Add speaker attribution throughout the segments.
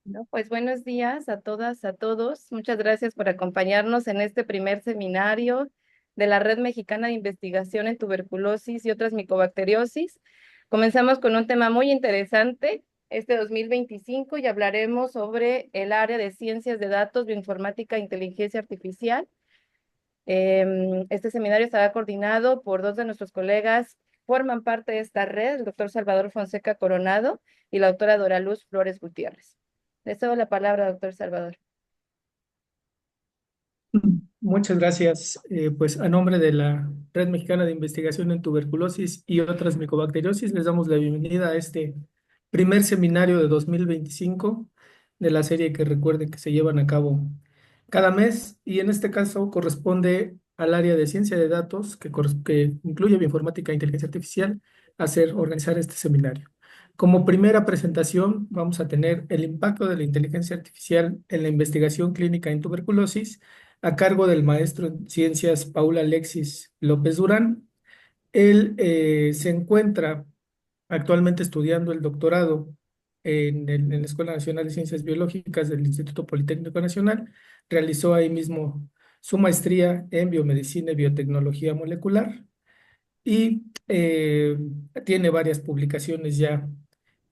Speaker 1: No, pues buenos días a todas, a todos. Muchas gracias por acompañarnos en este primer seminario de la Red Mexicana de Investigación en Tuberculosis y otras micobacteriosis. Comenzamos con un tema muy interesante este 2025 y hablaremos sobre el área de ciencias de datos, bioinformática e inteligencia artificial. Este seminario estará coordinado por dos de nuestros colegas, forman parte de esta red, el doctor Salvador Fonseca Coronado y la doctora Doraluz Flores Gutiérrez. Le cedo la palabra, doctor Salvador.
Speaker 2: Muchas gracias. Pues a nombre de la Red Mexicana de Investigación en Tuberculosis y otras micobacteriosis, les damos la bienvenida a este primer seminario de 2025 de la serie que recuerden que se llevan a cabo cada mes y en este caso corresponde al área de ciencia de datos que incluye bioinformática e inteligencia artificial organizar este seminario. Como primera presentación vamos a tener el impacto de la inteligencia artificial en la investigación clínica en tuberculosis a cargo del maestro en ciencias Paula Alexis López Durán. Él se encuentra actualmente estudiando el doctorado en la Escuela Nacional de Ciencias Biológicas del Instituto Politécnico Nacional. Realizó ahí mismo su maestría en biomedicina y biotecnología molecular y tiene varias publicaciones ya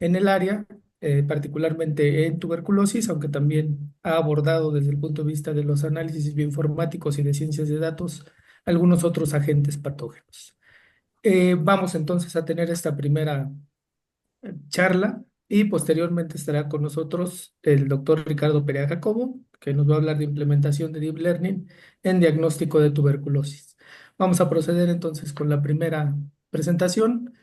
Speaker 2: en el área, particularmente en tuberculosis, aunque también ha abordado desde el punto de vista de los análisis bioinformáticos y de ciencias de datos algunos otros agentes patógenos. Vamos entonces a tener esta primera charla y posteriormente estará con nosotros el doctor Ricardo Perea Jacobo, que nos va a hablar de implementación de Deep Learning en diagnóstico de tuberculosis. Vamos a proceder entonces con la primera presentación.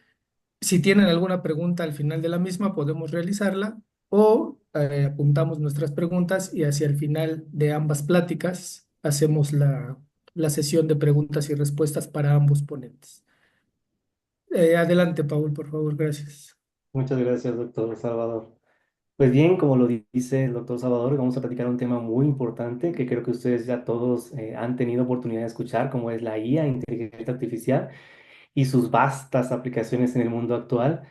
Speaker 2: Si tienen alguna pregunta al final de la misma, podemos realizarla o apuntamos nuestras preguntas y hacia el final de ambas pláticas hacemos la sesión de preguntas y respuestas para ambos ponentes. Adelante, Paul, por favor, gracias.
Speaker 3: Muchas gracias, doctor Salvador. Pues bien, como lo dice el doctor Salvador, vamos a platicar un tema muy importante que creo que ustedes ya todos han tenido oportunidad de escuchar, como es la IA, inteligencia artificial, y sus vastas aplicaciones en el mundo actual.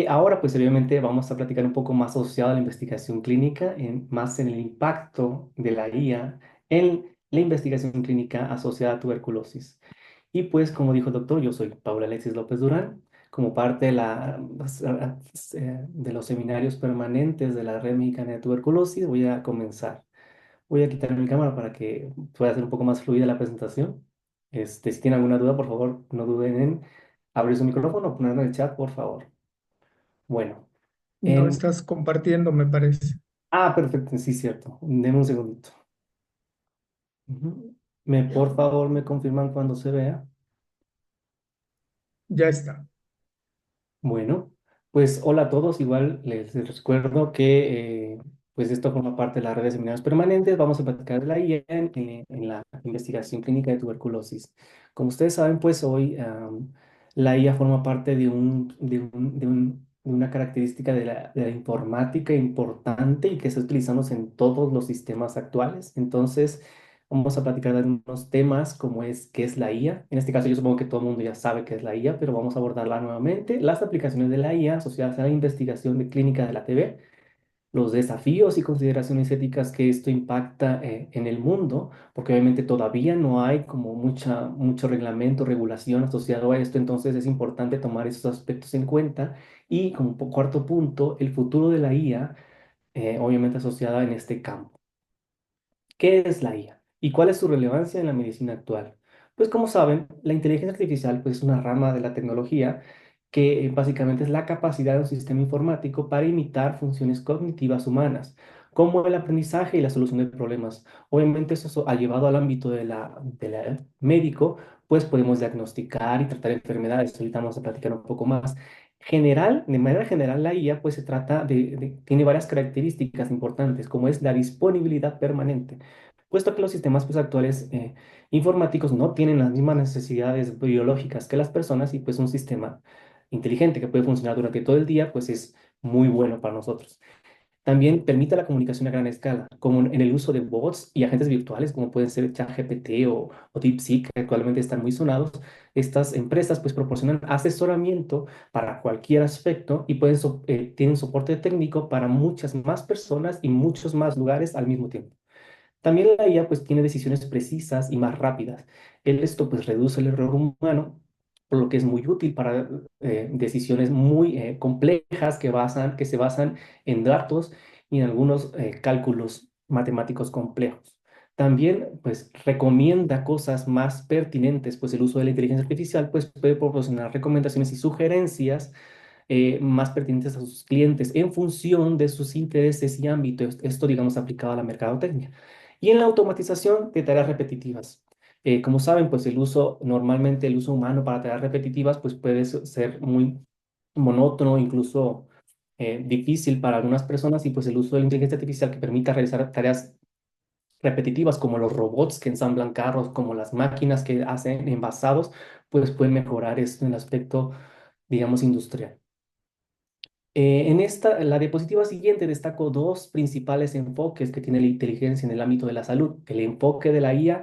Speaker 3: Ahora, pues obviamente vamos a platicar un poco más asociado a la investigación clínica, más en el impacto de la IA en la investigación clínica asociada a tuberculosis. Y pues, como dijo el doctor, yo soy Paula Alexis López Durán, como parte de, de los seminarios permanentes de la Red Mexicana de Tuberculosis. Voy a comenzar. Voy a quitar mi cámara para que pueda ser un poco más fluida la presentación. Si tienen alguna duda, por favor, no duden en abrir su micrófono o ponerlo en el chat, por favor. Bueno,
Speaker 2: No
Speaker 3: em,
Speaker 2: estás compartiendo, me parece.
Speaker 3: perfecto, sí, cierto. Denme un segundito. Ujú. Por favor, me confirman cuando se vea.
Speaker 2: Ya está.
Speaker 3: Bueno, pues hola a todos. Igual les recuerdo que pues esto forma parte de la red de seminarios permanentes. Vamos a platicar de la IA en la investigación clínica de tuberculosis. Como ustedes saben, pues hoy la IA forma parte de una característica de la informática importante y que se utilizamos en todos los sistemas actuales. Entonces, vamos a platicar de algunos temas como es qué es la IA. En este caso yo supongo que todo el mundo ya sabe qué es la IA, pero vamos a abordarla nuevamente. Las aplicaciones de la IA asociadas a la investigación de clínica de la TB, los desafíos y consideraciones éticas que esto impacta en el mundo, porque obviamente todavía no hay como mucho reglamento, regulación asociado a esto, entonces es importante tomar esos aspectos en cuenta. Y como cuarto punto, el futuro de la IA, obviamente asociada en este campo. ¿Qué es la IA? ¿Y cuál es su relevancia en la medicina actual? Pues como saben, la inteligencia artificial pues, es una rama de la tecnología que básicamente es la capacidad de un sistema informático para imitar funciones cognitivas humanas, como el aprendizaje y la solución de problemas. Obviamente eso ha llevado al ámbito de la médico, pues podemos diagnosticar y tratar enfermedades. Ahorita vamos a platicar un poco más. De manera general, la IA pues se trata tiene varias características importantes, como es la disponibilidad permanente, puesto que los sistemas pues, actuales informáticos no tienen las mismas necesidades biológicas que las personas y pues un sistema inteligente que puede funcionar durante todo el día pues es muy bueno para nosotros. También permite la comunicación a gran escala, como en el uso de bots y agentes virtuales, como pueden ser ChatGPT o DeepSeek, que actualmente están muy sonados. Estas empresas pues proporcionan asesoramiento para cualquier aspecto y tienen soporte técnico para muchas más personas y muchos más lugares al mismo tiempo. También la IA pues tiene decisiones precisas y más rápidas. Esto pues reduce el error humano, por lo que es muy útil para decisiones muy complejas que se basan en datos y en algunos cálculos matemáticos complejos. También pues recomienda cosas más pertinentes, pues el uso de la inteligencia artificial pues puede proporcionar recomendaciones y sugerencias más pertinentes a sus clientes en función de sus intereses y ámbitos. Esto, digamos, aplicado a la mercadotecnia. Y en la automatización de tareas repetitivas. Como saben, pues normalmente el uso humano para tareas repetitivas, pues puede ser muy monótono, incluso difícil para algunas personas, y pues el uso de la inteligencia artificial que permita realizar tareas repetitivas como los robots que ensamblan carros, como las máquinas que hacen envasados, pues pueden mejorar esto en el aspecto, digamos, industrial. En la diapositiva siguiente destaco dos principales enfoques que tiene la inteligencia en el ámbito de la salud: el enfoque de la IA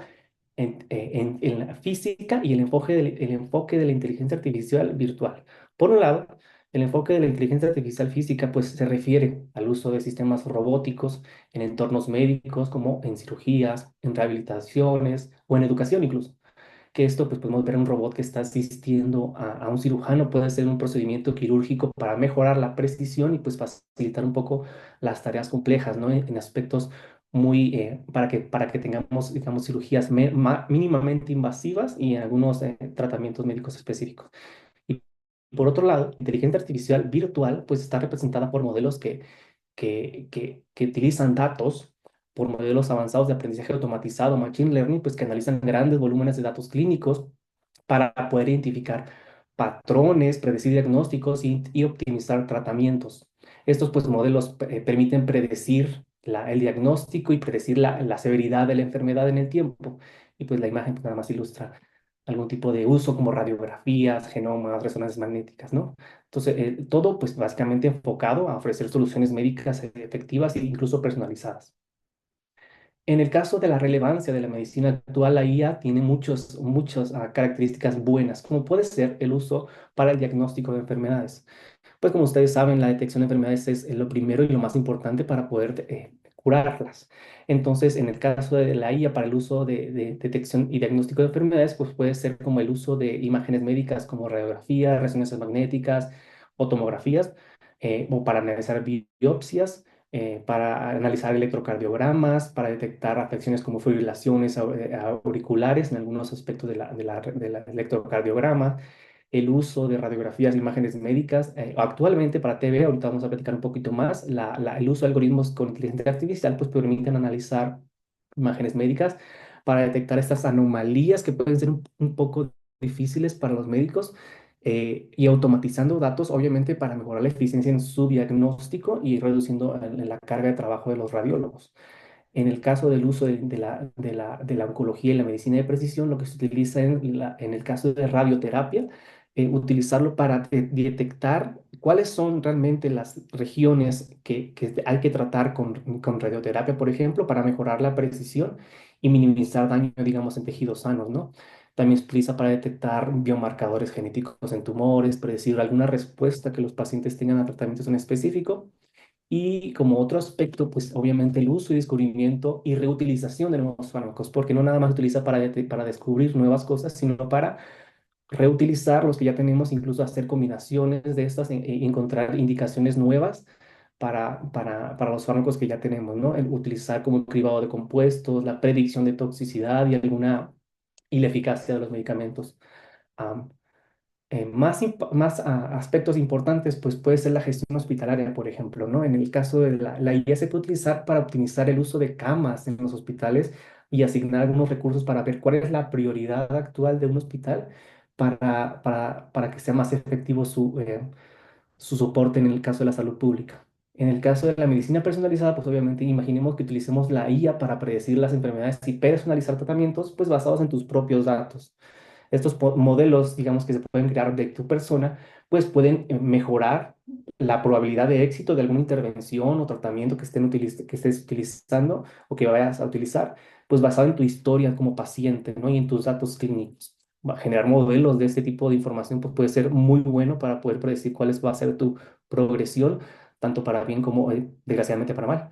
Speaker 3: en la física y el enfoque de la inteligencia artificial virtual. Por un lado, el enfoque de la inteligencia artificial física pues se refiere al uso de sistemas robóticos en entornos médicos, como en cirugías, en rehabilitaciones o en educación incluso. Que esto, pues podemos ver un robot que está asistiendo a un cirujano, puede hacer un procedimiento quirúrgico para mejorar la precisión y pues facilitar un poco las tareas complejas, ¿no? En aspectos muy, para que tengamos, digamos, cirugías mínimamente invasivas y algunos tratamientos médicos específicos. Y por otro lado, inteligencia artificial virtual, pues está representada por modelos que utilizan datos, por modelos avanzados de aprendizaje automatizado, machine learning, pues que analizan grandes volúmenes de datos clínicos para poder identificar patrones, predecir diagnósticos y optimizar tratamientos. Estos pues modelos permiten predecir el diagnóstico y predecir la severidad de la enfermedad en el tiempo. Y pues la imagen pues, nada más ilustra algún tipo de uso como radiografías, genomas, resonancias magnéticas, ¿no? Entonces, todo pues básicamente enfocado a ofrecer soluciones médicas efectivas e incluso personalizadas. En el caso de la relevancia de la medicina actual, la IA tiene muchas características buenas, como puede ser el uso para el diagnóstico de enfermedades. Pues como ustedes saben, la detección de enfermedades es lo primero y lo más importante para poder curarlas. Entonces, en el caso de la IA para el uso de detección y diagnóstico de enfermedades, pues puede ser como el uso de imágenes médicas como radiografías, resonancias magnéticas o tomografías, o para analizar biopsias, para analizar electrocardiogramas, para detectar afecciones como fibrilaciones auriculares en algunos aspectos de la electrocardiograma, el uso de radiografías, imágenes médicas. Actualmente para TV, ahorita vamos a platicar un poquito más, el uso de algoritmos con inteligencia artificial pues permiten analizar imágenes médicas para detectar estas anomalías que pueden ser un poco difíciles para los médicos, y automatizando datos, obviamente, para mejorar la eficiencia en su diagnóstico y reduciendo la carga de trabajo de los radiólogos. En el caso del uso de la oncología y la medicina de precisión, lo que se utiliza en el caso de radioterapia, utilizarlo para detectar cuáles son realmente las regiones que hay que tratar con radioterapia, por ejemplo, para mejorar la precisión y minimizar daño, digamos, en tejidos sanos, ¿no? También se utiliza para detectar biomarcadores genéticos en tumores, predecir alguna respuesta que los pacientes tengan a tratamientos en específico. Y como otro aspecto, pues obviamente el uso y descubrimiento y reutilización de nuevos fármacos, porque no nada más se utiliza para descubrir nuevas cosas, sino para reutilizar los que ya tenemos, incluso hacer combinaciones de estas e encontrar indicaciones nuevas para los fármacos que ya tenemos, ¿no? El utilizar como el cribado de compuestos, la predicción de toxicidad y la eficacia de los medicamentos. Am, aspectos importantes, pues puede ser la gestión hospitalaria, por ejemplo, ¿no? En el caso de la IA se puede utilizar para optimizar el uso de camas en los hospitales y asignar algunos recursos para ver cuál es la prioridad actual de un hospital para que sea más efectivo su soporte en el caso de la salud pública. En el caso de la medicina personalizada, pues obviamente imaginemos que utilicemos la IA para predecir las enfermedades y personalizar tratamientos, pues basados en tus propios datos. Estos modelos, digamos, que se pueden crear de tu persona, pues pueden mejorar la probabilidad de éxito de alguna intervención o tratamiento que estés utilizando o que vayas a utilizar, pues basado en tu historia como paciente, ¿no? Y en tus datos clínicos. Generar modelos de este tipo de información pues puede ser muy bueno para poder predecir cuál va a ser tu progresión, tanto para bien como desgraciadamente para mal.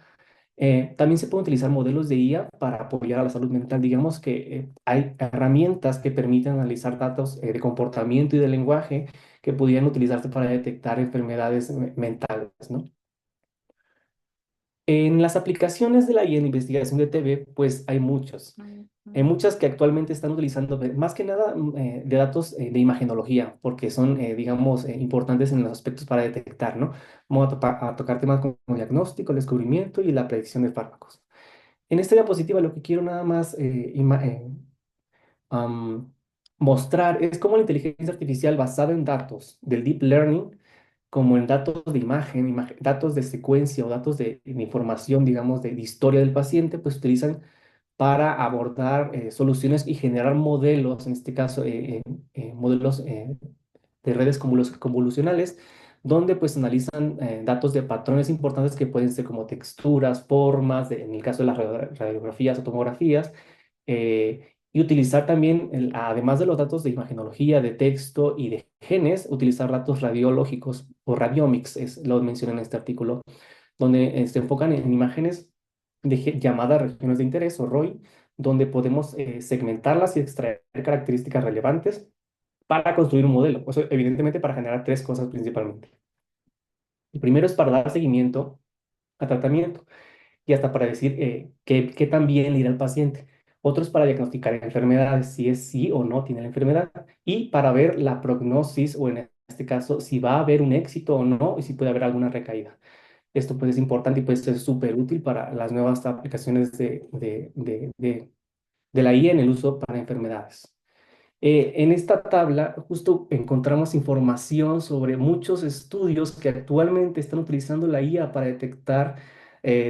Speaker 3: También se pueden utilizar modelos de IA para apoyar a la salud mental. Digamos que hay herramientas que permiten analizar datos de comportamiento y de lenguaje que pudieran utilizarse para detectar enfermedades mentales, ¿no? En las aplicaciones de la IA en investigación de TV, pues hay muchos. Hay muchas que actualmente están utilizando, más que nada, de datos de imagenología, porque son, digamos, importantes en los aspectos para detectar, ¿no? Vamos a tocar temas como diagnóstico, el descubrimiento y la predicción de fármacos. En esta diapositiva lo que quiero nada más am, mostrar es cómo la inteligencia artificial basada en datos del deep learning, como en datos de imagen, datos de secuencia o datos de información, digamos, de historia del paciente, pues utilizan para abordar soluciones y generar modelos, en este caso, modelos de redes convolucionales, donde pues analizan datos de patrones importantes que pueden ser como texturas, formas, en el caso de las radiografías o tomografías, y utilizar también, además de los datos de imagenología, de texto y de genes, utilizar datos radiológicos o radiomics, lo mencioné en este artículo, donde se enfocan en imágenes llamadas regiones de interés o ROI, donde podemos segmentarlas y extraer características relevantes para construir un modelo. O sea, evidentemente para generar tres cosas principalmente. El primero es para dar seguimiento a tratamiento y hasta para decir qué tan bien le irá al paciente. Otro es para diagnosticar enfermedades, si es sí o no tiene la enfermedad, y para ver la prognosis, o en este caso, si va a haber un éxito o no, y si puede haber alguna recaída. Esto pues es importante y puede ser súper útil para las nuevas aplicaciones de la IA en el uso para enfermedades. En esta tabla justo encontramos información sobre muchos estudios que actualmente están utilizando la IA para detectar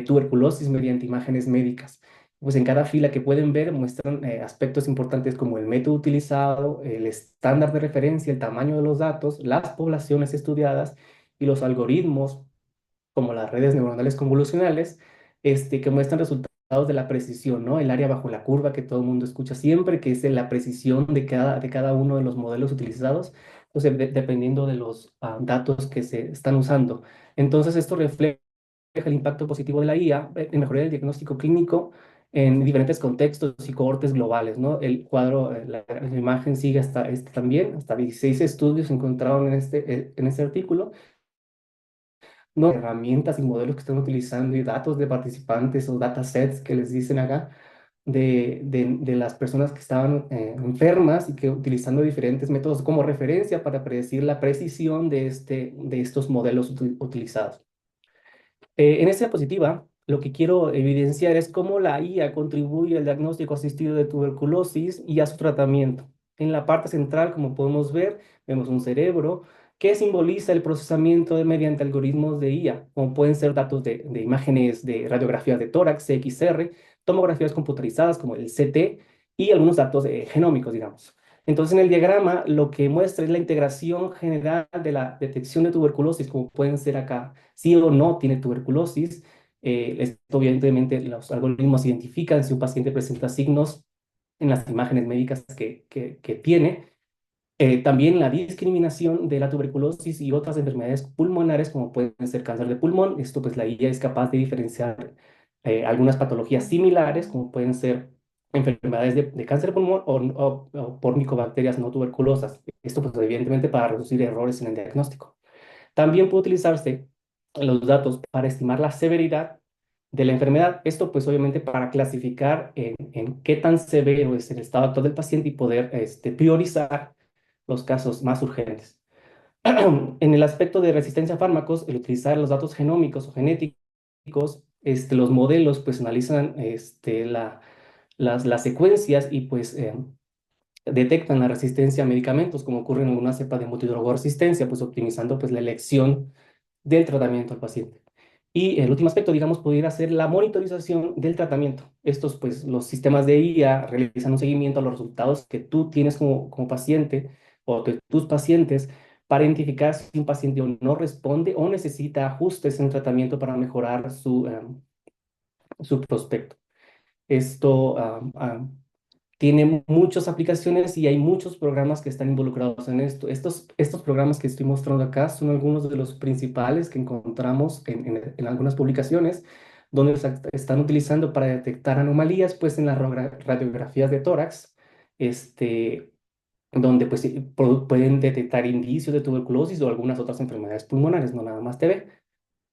Speaker 3: tuberculosis mediante imágenes médicas. Pues en cada fila que pueden ver muestran aspectos importantes como el método utilizado, el estándar de referencia, el tamaño de los datos, las poblaciones estudiadas y los algoritmos como las redes neuronales convolucionales, que muestran resultados de la precisión, ¿no? El área bajo la curva que todo el mundo escucha siempre, que es de la precisión de cada uno de los modelos utilizados, pues, dependiendo de los datos que se están usando. Entonces, esto refleja el impacto positivo de la IA en mejorar el diagnóstico clínico en diferentes contextos y cohortes globales, ¿no? El cuadro, la imagen sigue hasta también, hasta 16 estudios se encontraron en este artículo, no herramientas y modelos que están utilizando y datos de participantes o datasets que les dicen acá de las personas que estaban enfermas y que utilizando diferentes métodos como referencia para predecir la precisión de estos modelos utilizados. En esta diapositiva, lo que quiero evidenciar es cómo la IA contribuye al diagnóstico asistido de tuberculosis y a su tratamiento. En la parte central, como podemos ver, vemos un cerebro que simboliza el procesamiento mediante algoritmos de IA, como pueden ser datos de imágenes de radiografías de tórax, CXR, tomografías computarizadas como el CT y algunos datos genómicos, digamos. Entonces, en el diagrama, lo que muestra es la integración general de la detección de tuberculosis, como pueden ser acá, sí o no tiene tuberculosis. Obviamente, los algoritmos identifican si un paciente presenta signos en las imágenes médicas que tiene. También la discriminación de la tuberculosis y otras enfermedades pulmonares, como pueden ser cáncer de pulmón. Esto, pues, la IA es capaz de diferenciar algunas patologías similares, como pueden ser enfermedades de cáncer de pulmón o por micobacterias no tuberculosas. Esto, pues, evidentemente, para reducir errores en el diagnóstico. También puede utilizarse los datos para estimar la severidad de la enfermedad. Esto, pues, obviamente, para clasificar en qué tan severo es el estado actual del paciente y poder priorizar los casos más urgentes. En el aspecto de resistencia a fármacos, el utilizar los datos genómicos o genéticos, los modelos pues analizan las secuencias y pues detectan la resistencia a medicamentos, como ocurre en alguna cepa de multidrogoresistencia, pues optimizando pues la elección del tratamiento al paciente. Y el último aspecto, digamos, pudiera ser la monitorización del tratamiento. Estos, pues, los sistemas de IA realizan un seguimiento a los resultados que tú tienes como paciente o que tus pacientes para identificar si un paciente o no responde o necesita ajustes en tratamiento para mejorar su prospecto. Esto tiene muchas aplicaciones y hay muchos programas que están involucrados en esto. Estos programas que estoy mostrando acá son algunos de los principales que encontramos en algunas publicaciones donde se están utilizando para detectar anomalías pues, en las radiografías de tórax, donde pues, pueden detectar indicios de tuberculosis o algunas otras enfermedades pulmonares, no nada más TB.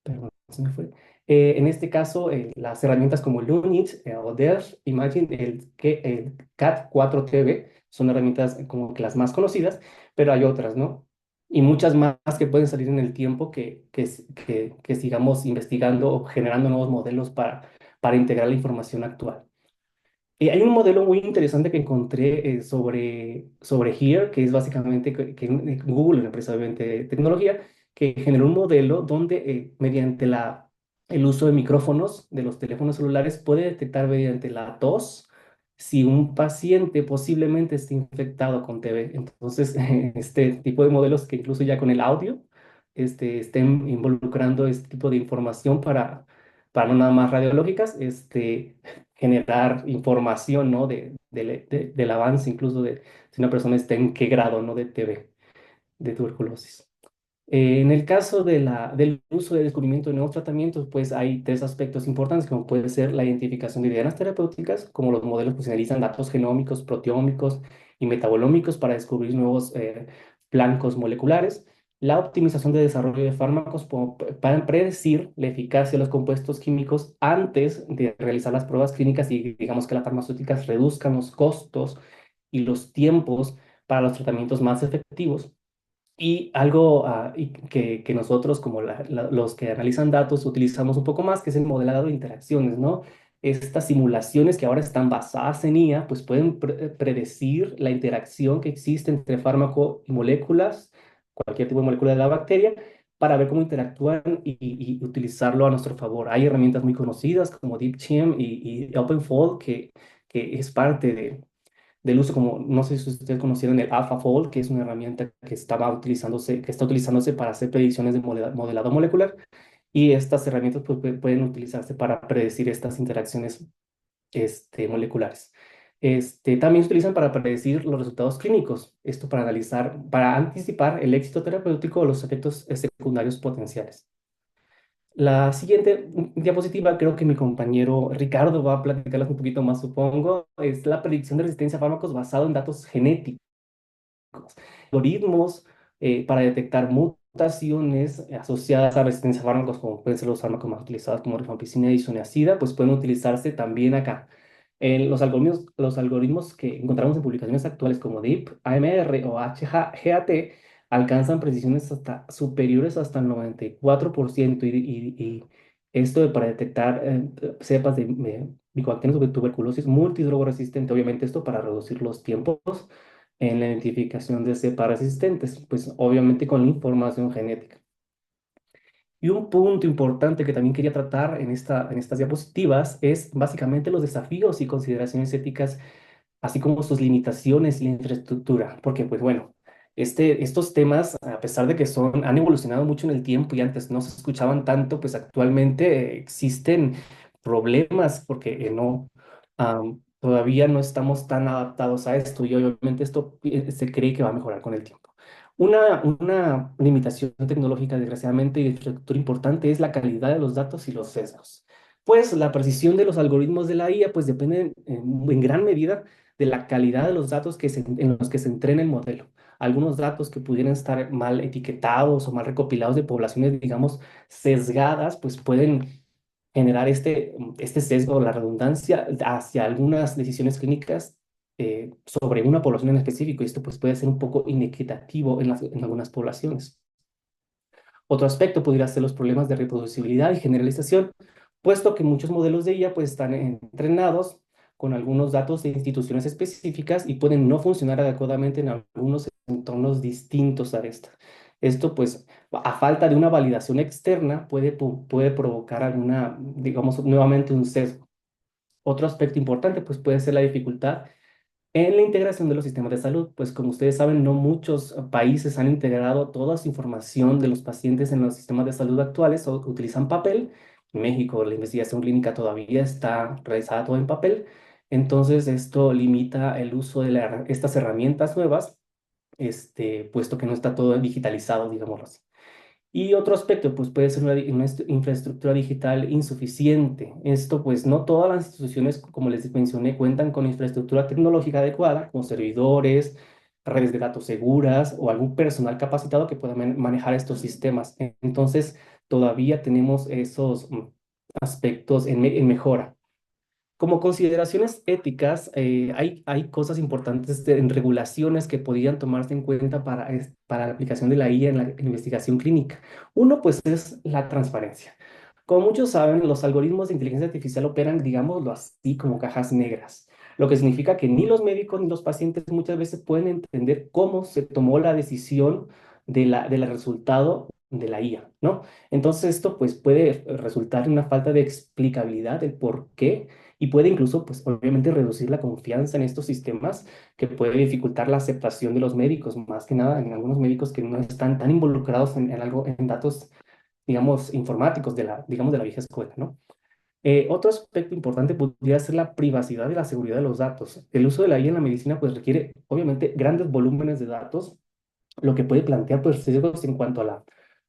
Speaker 3: Perdón, se me fue. En este caso, las herramientas como Lunit o DERF, Imagine, el CAT4TB, son herramientas como que las más conocidas, pero hay otras, ¿no? Y muchas más que pueden salir en el tiempo que sigamos investigando o generando nuevos modelos para integrar la información actual. Hay un modelo muy interesante que encontré sobre Here, que es básicamente Google, una empresa obviamente de tecnología, que generó un modelo donde mediante el uso de micrófonos de los teléfonos celulares puede detectar mediante la tos si un paciente posiblemente esté infectado con TB. Entonces, este tipo de modelos que incluso ya con el audio estén involucrando este tipo de información para no nada más radiológicas, generar información, ¿no? Del avance, incluso de si una persona está en qué grado, ¿no? De TB, de tuberculosis. En el caso del uso de descubrimiento de nuevos tratamientos, pues hay tres aspectos importantes, como puede ser la identificación de dianas terapéuticas, como los modelos que analizan datos genómicos, proteómicos y metabolómicos para descubrir nuevos flancos moleculares, la optimización de desarrollo de fármacos para predecir la eficacia de los compuestos químicos antes de realizar las pruebas clínicas y digamos que las farmacéuticas reduzcan los costos y los tiempos para los tratamientos más efectivos. Y algo que nosotros, como los que analizan datos, utilizamos un poco más, que es el modelado de interacciones, ¿no? Estas simulaciones que ahora están basadas en IA, pues pueden predecir la interacción que existe entre fármaco y moléculas, cualquier tipo de molécula de la bacteria, para ver cómo interactúan y utilizarlo a nuestro favor. Hay herramientas muy conocidas como DeepChim y OpenFold, que es parte del uso, como no sé si ustedes conocieron el AlphaFold, que es una herramienta que está utilizándose para hacer predicciones de modelado molecular, y estas herramientas pues, pueden utilizarse para predecir estas interacciones moleculares. También se utilizan para predecir los resultados clínicos, esto para analizar, para anticipar el éxito terapéutico o los efectos secundarios potenciales. La siguiente diapositiva, creo que mi compañero Ricardo va a platicarles un poquito más, supongo, es la predicción de resistencia a fármacos basado en datos genéticos, algoritmos para detectar mutaciones asociadas a resistencia a fármacos, como pueden ser los fármacos más utilizados como rifampicina y isoniazida, pues pueden utilizarse también acá. Los algoritmos que encontramos en publicaciones actuales como DEEP, AMR o HGAT alcanzan precisiones hasta superiores hasta el 94% y esto para detectar cepas de micobacterias de tuberculosis multidrogoresistente, obviamente esto para reducir los tiempos en la identificación de cepas resistentes, pues obviamente con la información genética. Y un punto importante que también quería tratar en estas diapositivas es básicamente los desafíos y consideraciones éticas, así como sus limitaciones y la infraestructura, porque pues bueno, estos temas, a pesar de que han evolucionado mucho en el tiempo y antes no se escuchaban tanto, pues actualmente existen problemas porque todavía no estamos tan adaptados a esto y obviamente esto se cree que va a mejorar con el tiempo. Una limitación tecnológica, desgraciadamente, y de infraestructura importante es la calidad de los datos y los sesgos. Pues la precisión de los algoritmos de la IA pues depende en gran medida de la calidad de los datos en los que se entrena el modelo. Algunos datos que pudieran estar mal etiquetados o mal recopilados de poblaciones, digamos, sesgadas, pues pueden generar este sesgo, la redundancia hacia algunas decisiones clínicas sobre una población en específico. Y esto pues, puede ser un poco inequitativo en algunas poblaciones. Otro aspecto podría ser los problemas de reproducibilidad y generalización, puesto que muchos modelos de IA pues, están entrenados con algunos datos de instituciones específicas y pueden no funcionar adecuadamente en algunos entornos distintos a esta. Esto, pues, a falta de una validación externa, puede provocar digamos, nuevamente un sesgo. Otro aspecto importante, pues, puede ser la dificultad En la integración de los sistemas de salud, pues como ustedes saben, no muchos países han integrado toda su información de los pacientes en los sistemas de salud actuales o utilizan papel. En México, la investigación clínica todavía está realizada todo en papel. Entonces, esto limita el uso de estas herramientas nuevas, puesto que no está todo digitalizado, digámoslo así. Y otro aspecto, pues puede ser una infraestructura digital insuficiente. Esto, pues no todas las instituciones, como les mencioné, cuentan con infraestructura tecnológica adecuada, como servidores, redes de datos seguras o algún personal capacitado que pueda manejar estos sistemas. Entonces, todavía tenemos esos aspectos en mejora. Como consideraciones éticas, hay cosas importantes en regulaciones que podrían tomarse en cuenta para la aplicación de la IA en la investigación clínica. Uno, pues, es la transparencia. Como muchos saben, los algoritmos de inteligencia artificial operan, digámoslo así, como cajas negras, lo que significa que ni los médicos ni los pacientes muchas veces pueden entender cómo se tomó la decisión del resultado de la IA, ¿no? Entonces, esto, pues, puede resultar en una falta de explicabilidad del por qué y puede incluso, pues obviamente, reducir la confianza en estos sistemas que puede dificultar la aceptación de los médicos, más que nada en algunos médicos que no están tan involucrados en algo, en datos, digamos, informáticos digamos, de la vieja escuela, ¿no? Otro aspecto importante podría ser la privacidad y la seguridad de los datos. El uso de la IA en la medicina, pues requiere, obviamente, grandes volúmenes de datos, lo que puede plantear pues riesgos en cuanto a la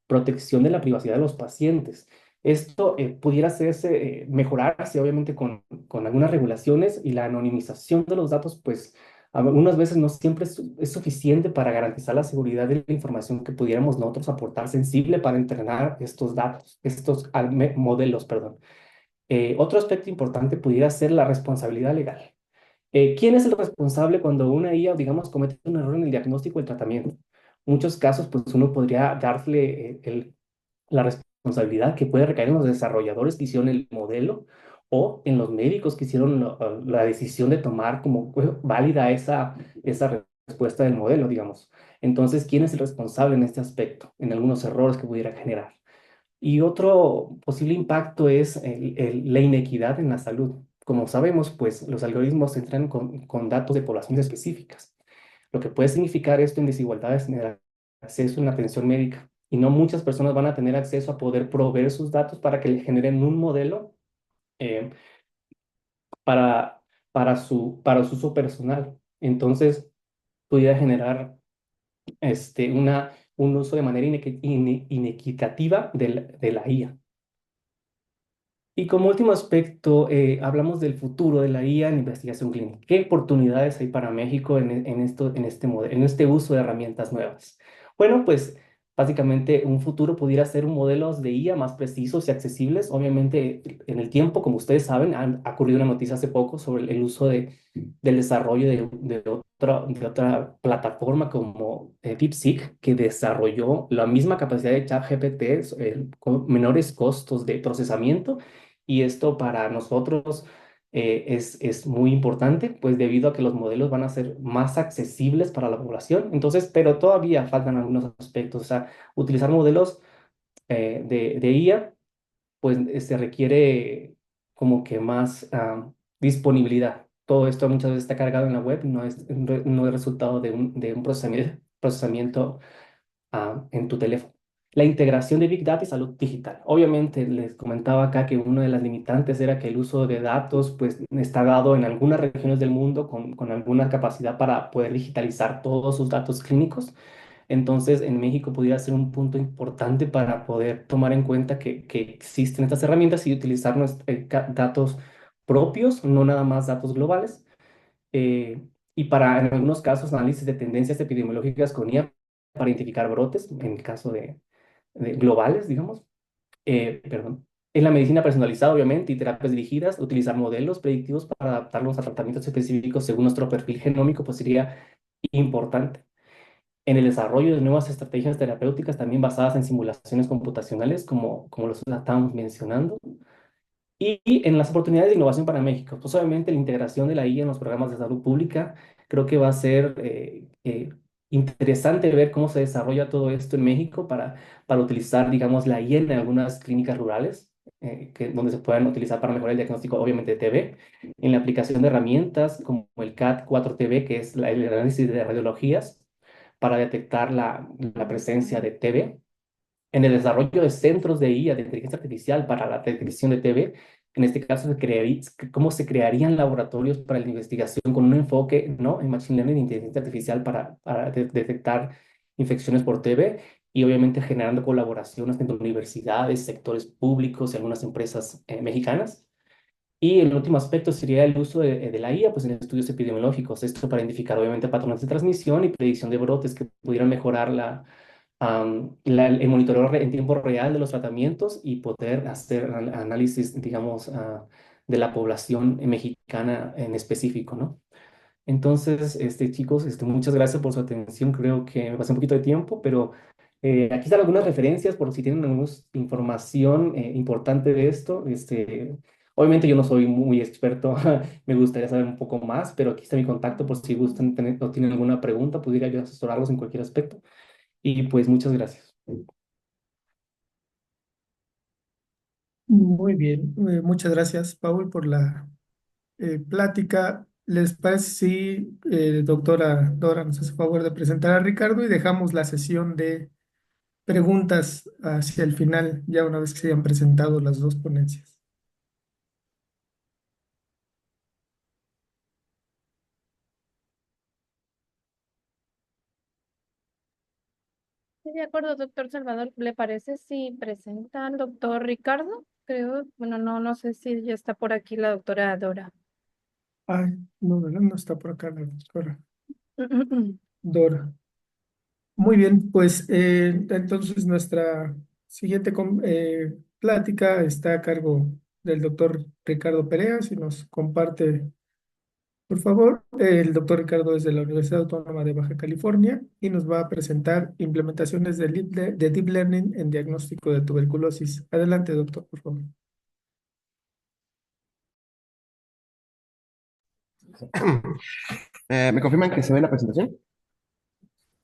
Speaker 3: protección de la privacidad de los pacientes. Esto pudiera hacerse, mejorarse obviamente con algunas regulaciones y la anonimización de los datos, pues algunas veces no siempre es suficiente para garantizar la seguridad de la información que pudiéramos nosotros aportar sensible para entrenar estos datos, estos modelos, perdón. Otro aspecto importante pudiera ser la responsabilidad legal. ¿Quién es el responsable cuando una IA, digamos, comete un error en el diagnóstico o el tratamiento? Muchos casos, pues uno podría darle la responsabilidad que puede recaer en los desarrolladores que hicieron el modelo o en los médicos que hicieron la decisión de tomar como válida esa respuesta del modelo, digamos. Entonces, ¿quién es el responsable en este aspecto, en algunos errores que pudiera generar? Y otro posible impacto es la inequidad en la salud. Como sabemos, pues los algoritmos entran con datos de poblaciones específicas, lo que puede significar esto en desigualdades en el acceso en la atención médica. Y no muchas personas van a tener acceso a poder proveer sus datos para que le generen un modelo eh, para, para su uso personal. Entonces, pudiera generar un uso de manera inequitativa de la IA. Y como último aspecto, hablamos del futuro de la IA en investigación clínica. ¿Qué oportunidades hay para México en este uso de herramientas nuevas? Bueno, pues básicamente un futuro pudiera ser un modelo de IA más precisos y accesibles. Obviamente, en el tiempo, como ustedes saben, ha ocurrido una noticia hace poco sobre el uso del desarrollo de otra plataforma como DeepSeek, que desarrolló la misma capacidad de ChatGPT con menores costos de procesamiento y esto para nosotros es muy importante, pues debido a que los modelos van a ser más accesibles para la población. Entonces, pero todavía faltan algunos aspectos. O sea, utilizar modelos de IA, pues se requiere como que más disponibilidad. Todo esto muchas veces está cargado en la web, no es resultado de un procesamiento en tu teléfono. La integración de Big Data y salud digital. Obviamente, les comentaba acá que una de las limitantes era que el uso de datos pues, está dado en algunas regiones del mundo con alguna capacidad para poder digitalizar todos sus datos clínicos. Entonces, en México pudiera ser un punto importante para poder tomar en cuenta que existen estas herramientas y utilizar datos propios, no nada más datos globales. Y para, en algunos casos, análisis de tendencias epidemiológicas con IA para identificar brotes, en el caso de globales, digamos. Perdón. En la medicina personalizada, obviamente, y terapias dirigidas, utilizar modelos predictivos para adaptarlos a tratamientos específicos según nuestro perfil genómico, pues sería importante. En el desarrollo de nuevas estrategias terapéuticas también basadas en simulaciones computacionales, como los estábamos mencionando. Y en las oportunidades de innovación para México, pues obviamente la integración de la IA en los programas de salud pública, creo que va a ser interesante ver cómo se desarrolla todo esto en México para utilizar, digamos, la IA en algunas clínicas rurales. donde se puedan utilizar para mejorar el diagnóstico, obviamente, de TB, en la aplicación de herramientas como el CAT-4TB, que es el análisis de radiologías para detectar la presencia de TB, en el desarrollo de centros de IA, de inteligencia artificial para la detección de TB. En este caso, cómo se crearían laboratorios para la investigación con un enfoque, ¿no?, en Machine Learning e inteligencia artificial para detectar infecciones por TB, y obviamente generando colaboraciones entre universidades, sectores públicos y algunas empresas mexicanas. Y el último aspecto sería el uso de la IA, pues, en estudios epidemiológicos, esto para identificar obviamente patrones de transmisión y predicción de brotes que pudieran mejorar el monitoreo en tiempo real de los tratamientos y poder hacer análisis, digamos, de la población mexicana en específico, ¿no? Entonces, chicos, muchas gracias por su atención. Creo que me pasé un poquito de tiempo, pero aquí están algunas referencias por si tienen alguna información importante de esto. Obviamente yo no soy muy experto, me gustaría saber un poco más, pero aquí está mi contacto por si gustan tener o tienen alguna pregunta, pudiera yo asesorarlos en cualquier aspecto. Y pues muchas gracias.
Speaker 2: Muy bien, muchas gracias, Paul, por la plática. ¿Les parece si doctora Dora nos hace favor de presentar a Ricardo y dejamos la sesión de preguntas hacia el final, ya una vez que se hayan presentado las dos ponencias?
Speaker 1: Sí, de acuerdo, doctor Salvador. ¿Le parece si presenta al doctor Ricardo? Creo, bueno, no sé si ya está por aquí la doctora Dora.
Speaker 2: Ay, no, ¿verdad? No está por acá la doctora Dora. Muy bien, pues entonces nuestra siguiente plática está a cargo del doctor Ricardo Perea. Si nos comparte, por favor, el doctor Ricardo es de la Universidad Autónoma de Baja California y nos va a presentar implementaciones de Deep Learning en diagnóstico de tuberculosis. Adelante, doctor, por favor.
Speaker 4: ¿Me confirman que se ve la presentación?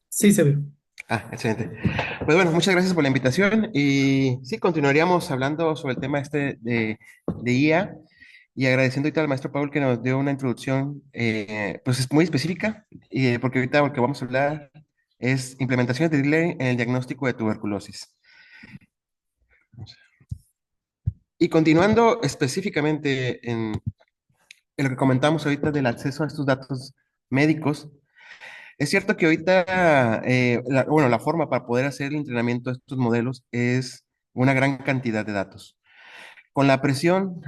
Speaker 2: Sí, se ve.
Speaker 4: Ah, excelente. Pues bueno, muchas gracias por la invitación y sí, continuaríamos hablando sobre el tema de IA y agradeciendo ahorita al maestro Paul que nos dio una introducción pues es muy específica y porque ahorita lo que vamos a hablar es implementaciones de delay en el diagnóstico de tuberculosis. Y continuando específicamente en lo que comentamos ahorita del acceso a estos datos médicos. Es cierto que ahorita, bueno, la forma para poder hacer el entrenamiento de estos modelos es una gran cantidad de datos. Con la presión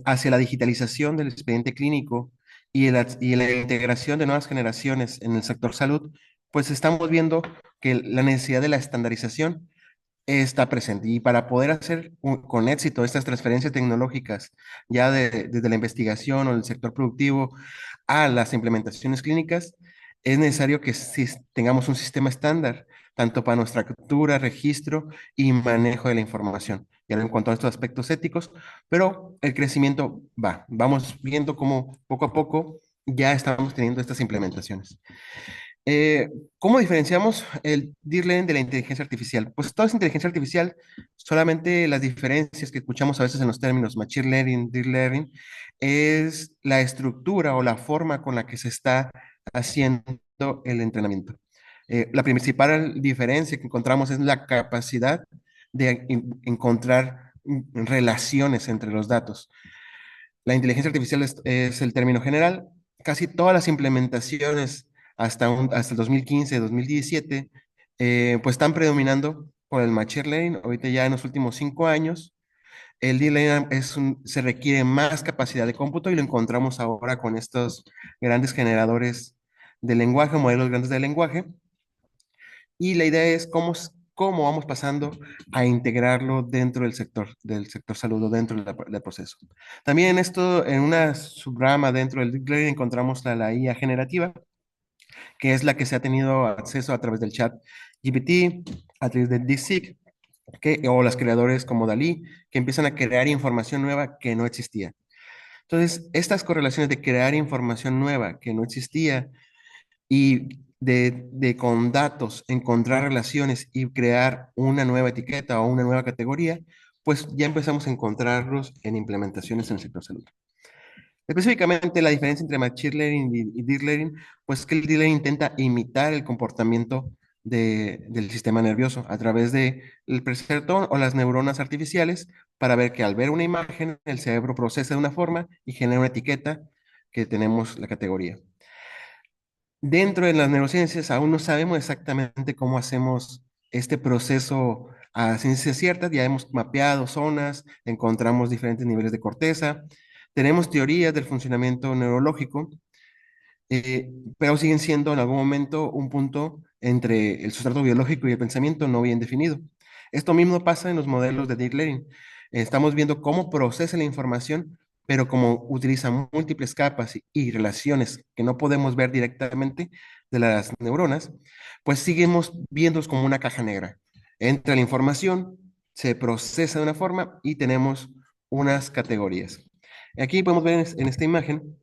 Speaker 4: hacia la digitalización del expediente clínico y la integración de nuevas generaciones en el sector salud, pues estamos viendo que la necesidad de la estandarización está presente. Y para poder hacer con éxito estas transferencias tecnológicas, ya desde la investigación o el sector productivo a las implementaciones clínicas, es necesario que tengamos un sistema estándar, tanto para nuestra captura, registro y manejo de la información. Ya en cuanto a estos aspectos éticos, pero el crecimiento vamos viendo cómo poco a poco ya estamos teniendo estas implementaciones. Eh, ¿Cómo diferenciamos el deep learning de la inteligencia artificial? Pues todo es inteligencia artificial, solamente las diferencias que escuchamos a veces en los términos machine learning, deep learning, es la estructura o la forma con la que se está haciendo el entrenamiento. La principal diferencia que encontramos es la capacidad de encontrar relaciones entre los datos. La inteligencia artificial es el término general. Casi todas las implementaciones hasta el 2015, 2017, pues están predominando por el machine learning. Ahorita ya en los últimos 5 años, el deep learning se requiere más capacidad de cómputo y lo encontramos ahora con estos grandes generadores de lenguaje, modelos grandes de lenguaje. Y la idea es cómo vamos pasando a integrarlo dentro del sector salud o dentro del proceso. También en esto, en una subrama dentro del Deep Learning encontramos la IA generativa, que es la que se ha tenido acceso a través del chat GPT, a través de DeepSeek, o los creadores como Dalí, que empiezan a crear información nueva que no existía. Entonces, estas correlaciones de crear información nueva que no existía y con datos encontrar relaciones y crear una nueva etiqueta o una nueva categoría, pues ya empezamos a encontrarlos en implementaciones en el sector salud. Específicamente, la diferencia entre Machine Learning y Deep Learning, pues es que el Deep Learning intenta imitar el comportamiento del sistema nervioso a través del perceptrón o las neuronas artificiales para ver que al ver una imagen, el cerebro procesa de una forma y genera una etiqueta que tenemos la categoría. Dentro de las neurociencias aún no sabemos exactamente cómo hacemos este proceso a ciencias ciertas. Ya hemos mapeado zonas, encontramos diferentes niveles de corteza, tenemos teorías del funcionamiento neurológico, pero siguen siendo en algún momento un punto entre el sustrato biológico y el pensamiento no bien definido. Esto mismo pasa en los modelos de Deep Learning. Estamos viendo cómo procesa la información, pero como utiliza múltiples capas y relaciones que no podemos ver directamente de las neuronas, pues seguimos viéndolos como una caja negra. Entra la información, se procesa de una forma y tenemos unas categorías. Aquí podemos ver en esta imagen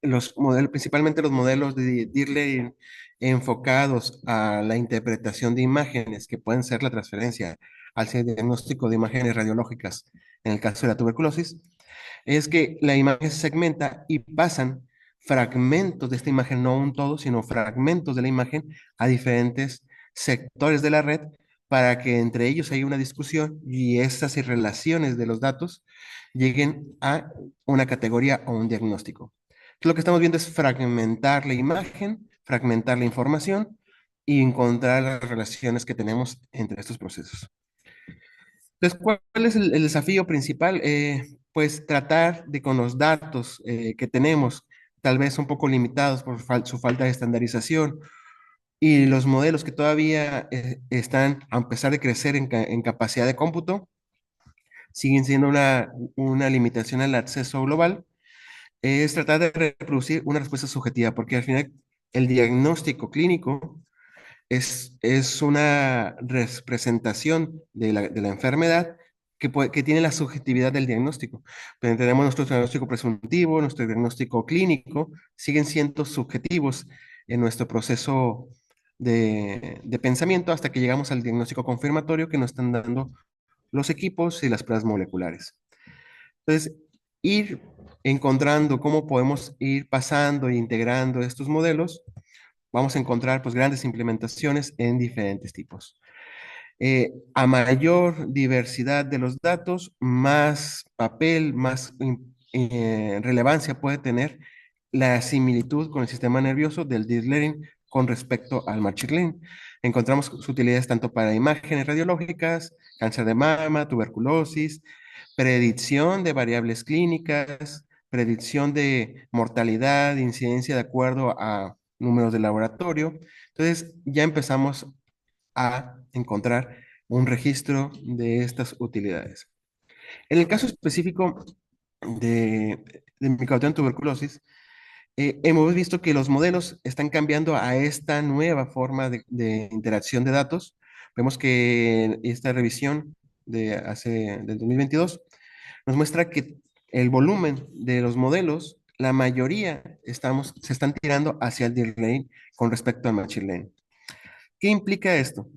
Speaker 4: los modelos, principalmente los modelos de Deep Learning enfocados a la interpretación de imágenes, que pueden ser la transferencia al diagnóstico de imágenes radiológicas, en el caso de la tuberculosis, es que la imagen se segmenta y pasan fragmentos de esta imagen, no un todo, sino fragmentos de la imagen a diferentes sectores de la red para que entre ellos haya una discusión y estas relaciones de los datos lleguen a una categoría o un diagnóstico. Lo que estamos viendo es fragmentar la imagen, fragmentar la información y encontrar las relaciones que tenemos entre estos procesos. Entonces, ¿cuál es el desafío principal? Pues tratar de con los datos que tenemos, tal vez un poco limitados por su falta de estandarización y los modelos que todavía están, a pesar de crecer en capacidad de cómputo, siguen siendo una limitación al acceso global, es tratar de reproducir una respuesta subjetiva, porque al final el diagnóstico clínico es una representación de la enfermedad que tiene la subjetividad del diagnóstico. Pero tenemos nuestro diagnóstico presuntivo, nuestro diagnóstico clínico, siguen siendo subjetivos en nuestro proceso de pensamiento hasta que llegamos al diagnóstico confirmatorio que nos están dando los equipos y las pruebas moleculares. Entonces, ir encontrando cómo podemos ir pasando e integrando estos modelos, vamos a encontrar pues grandes implementaciones en diferentes tipos. A mayor diversidad de los datos, más papel, más relevancia puede tener la similitud con el sistema nervioso del Deep Learning con respecto al Machine Learning. Encontramos sus utilidades tanto para imágenes radiológicas, cáncer de mama, tuberculosis, predicción de variables clínicas, predicción de mortalidad, de incidencia de acuerdo a números de laboratorio. Entonces ya empezamos a encontrar un registro de estas utilidades. En el caso específico de micobacterium tuberculosis, hemos visto que los modelos están cambiando a esta nueva forma de interacción de datos. Vemos que esta revisión del 2022 nos muestra que el volumen de los modelos, la mayoría se están tirando hacia el deep learning con respecto al machine learning. ¿Qué implica esto?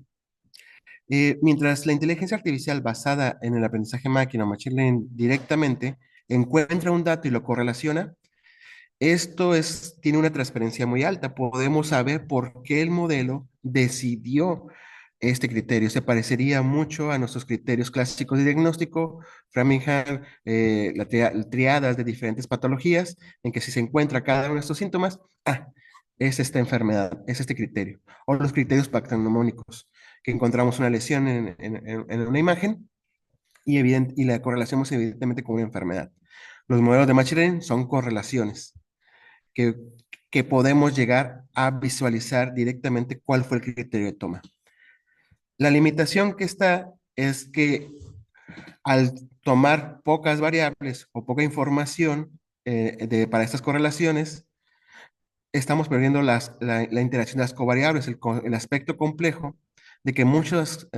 Speaker 4: Mientras la inteligencia artificial basada en el aprendizaje máquina o machine learning directamente encuentra un dato y lo correlaciona, tiene una transparencia muy alta. Podemos saber por qué el modelo decidió este criterio. Se parecería mucho a nuestros criterios clásicos de diagnóstico, Framingham, triadas de diferentes patologías, en que si se encuentra cada uno de estos síntomas, es esta enfermedad, es este criterio. O los criterios pactanomónicos, que encontramos una lesión en una imagen y la correlacionamos evidentemente con una enfermedad. Los modelos de Machine Learning son correlaciones que, que podemos llegar a visualizar directamente cuál fue el criterio de toma. La limitación que está es que al tomar pocas variables o poca información para estas correlaciones, estamos perdiendo la interacción de las covariables, el aspecto complejo de que muchas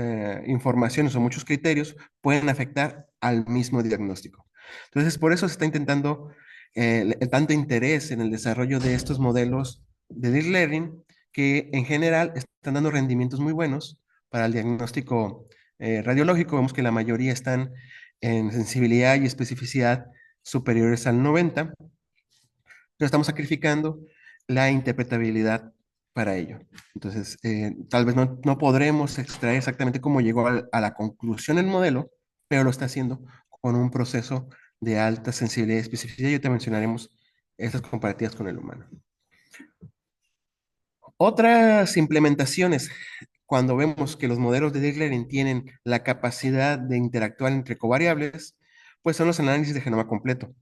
Speaker 4: informaciones o muchos criterios pueden afectar al mismo diagnóstico. Entonces, por eso se está intentando el tanto interés en el desarrollo de estos modelos de Deep Learning que en general están dando rendimientos muy buenos para el diagnóstico radiológico, vemos que la mayoría están en sensibilidad y especificidad superiores al 90, pero estamos sacrificando la interpretabilidad para ello. Entonces, tal vez no podremos extraer exactamente cómo llegó a la conclusión el modelo, pero lo está haciendo con un proceso de alta sensibilidad y especificidad. Y te mencionaremos estas comparativas con el humano. Otras implementaciones, cuando vemos que los modelos de deep learning tienen la capacidad de interactuar entre covariables, pues son los análisis de genoma completo.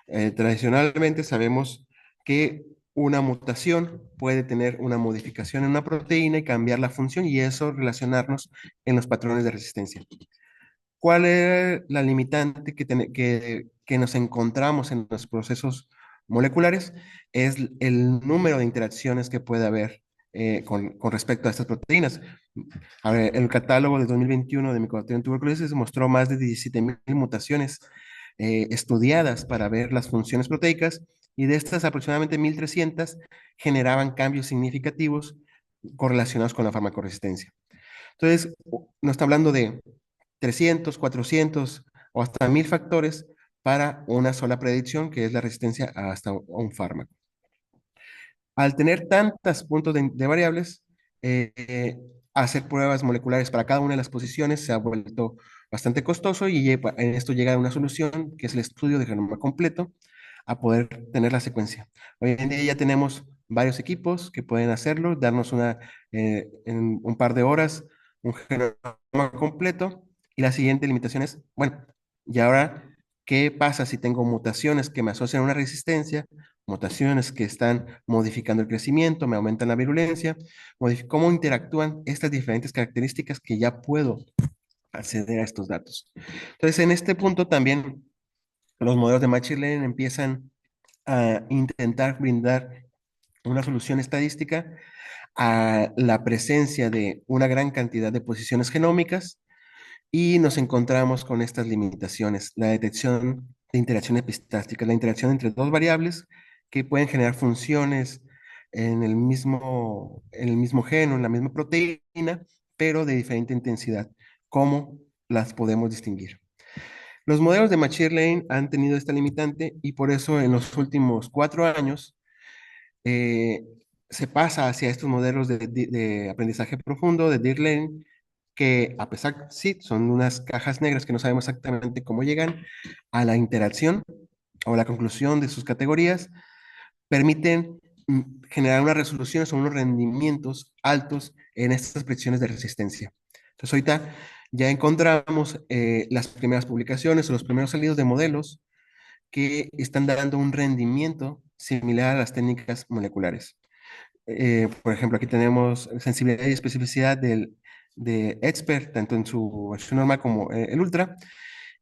Speaker 4: Tradicionalmente sabemos que una mutación puede tener una modificación en una proteína y cambiar la función y eso relacionarnos en los patrones de resistencia. ¿Cuál es la limitante que nos encontramos en los procesos moleculares? Es el número de interacciones que puede haber con respecto a estas proteínas. A ver, el catálogo de 2021 de Mycobacterium tuberculosis mostró más de 17,000 mutaciones estudiadas para ver las funciones proteicas y de estas aproximadamente 1,300 generaban cambios significativos correlacionados con la farmacoresistencia. Entonces, no está hablando de 300, 400 o hasta 1,000 factores para una sola predicción, que es la resistencia hasta un fármaco. Al tener tantos puntos de variables, hacer pruebas moleculares para cada una de las posiciones se ha vuelto bastante costoso y en esto llega a una solución que es el estudio de genoma completo a poder tener la secuencia. Hoy en día ya tenemos varios equipos que pueden hacerlo, darnos en un par de horas un genoma completo y la siguiente limitación es, bueno, y ahora, ¿qué pasa si tengo mutaciones que me asocian a una resistencia? Mutaciones que están modificando el crecimiento, me aumentan la virulencia, cómo interactúan estas diferentes características que ya puedo acceder a estos datos. Entonces, en este punto también los modelos de Machine Learning empiezan a intentar brindar una solución estadística a la presencia de una gran cantidad de posiciones genómicas y nos encontramos con estas limitaciones, la detección de interacción epistástica, la interacción entre dos variables que pueden generar funciones en el mismo gen o en la misma proteína, pero de diferente intensidad. ¿Cómo las podemos distinguir? Los modelos de Machine Learning han tenido esta limitante y por eso en los últimos 4 años eh, se pasa hacia estos modelos de aprendizaje profundo, de Deep Learning, que a pesar, sí, son unas cajas negras que no sabemos exactamente cómo llegan a la interacción o la conclusión de sus categorías, permiten generar unas resoluciones o unos rendimientos altos en estas predicciones de resistencia. Entonces ahorita ya encontramos las primeras publicaciones o los primeros salidos de modelos que están dando un rendimiento similar a las técnicas moleculares. Por ejemplo, aquí tenemos sensibilidad y especificidad de Expert, tanto en su versión normal como el Ultra,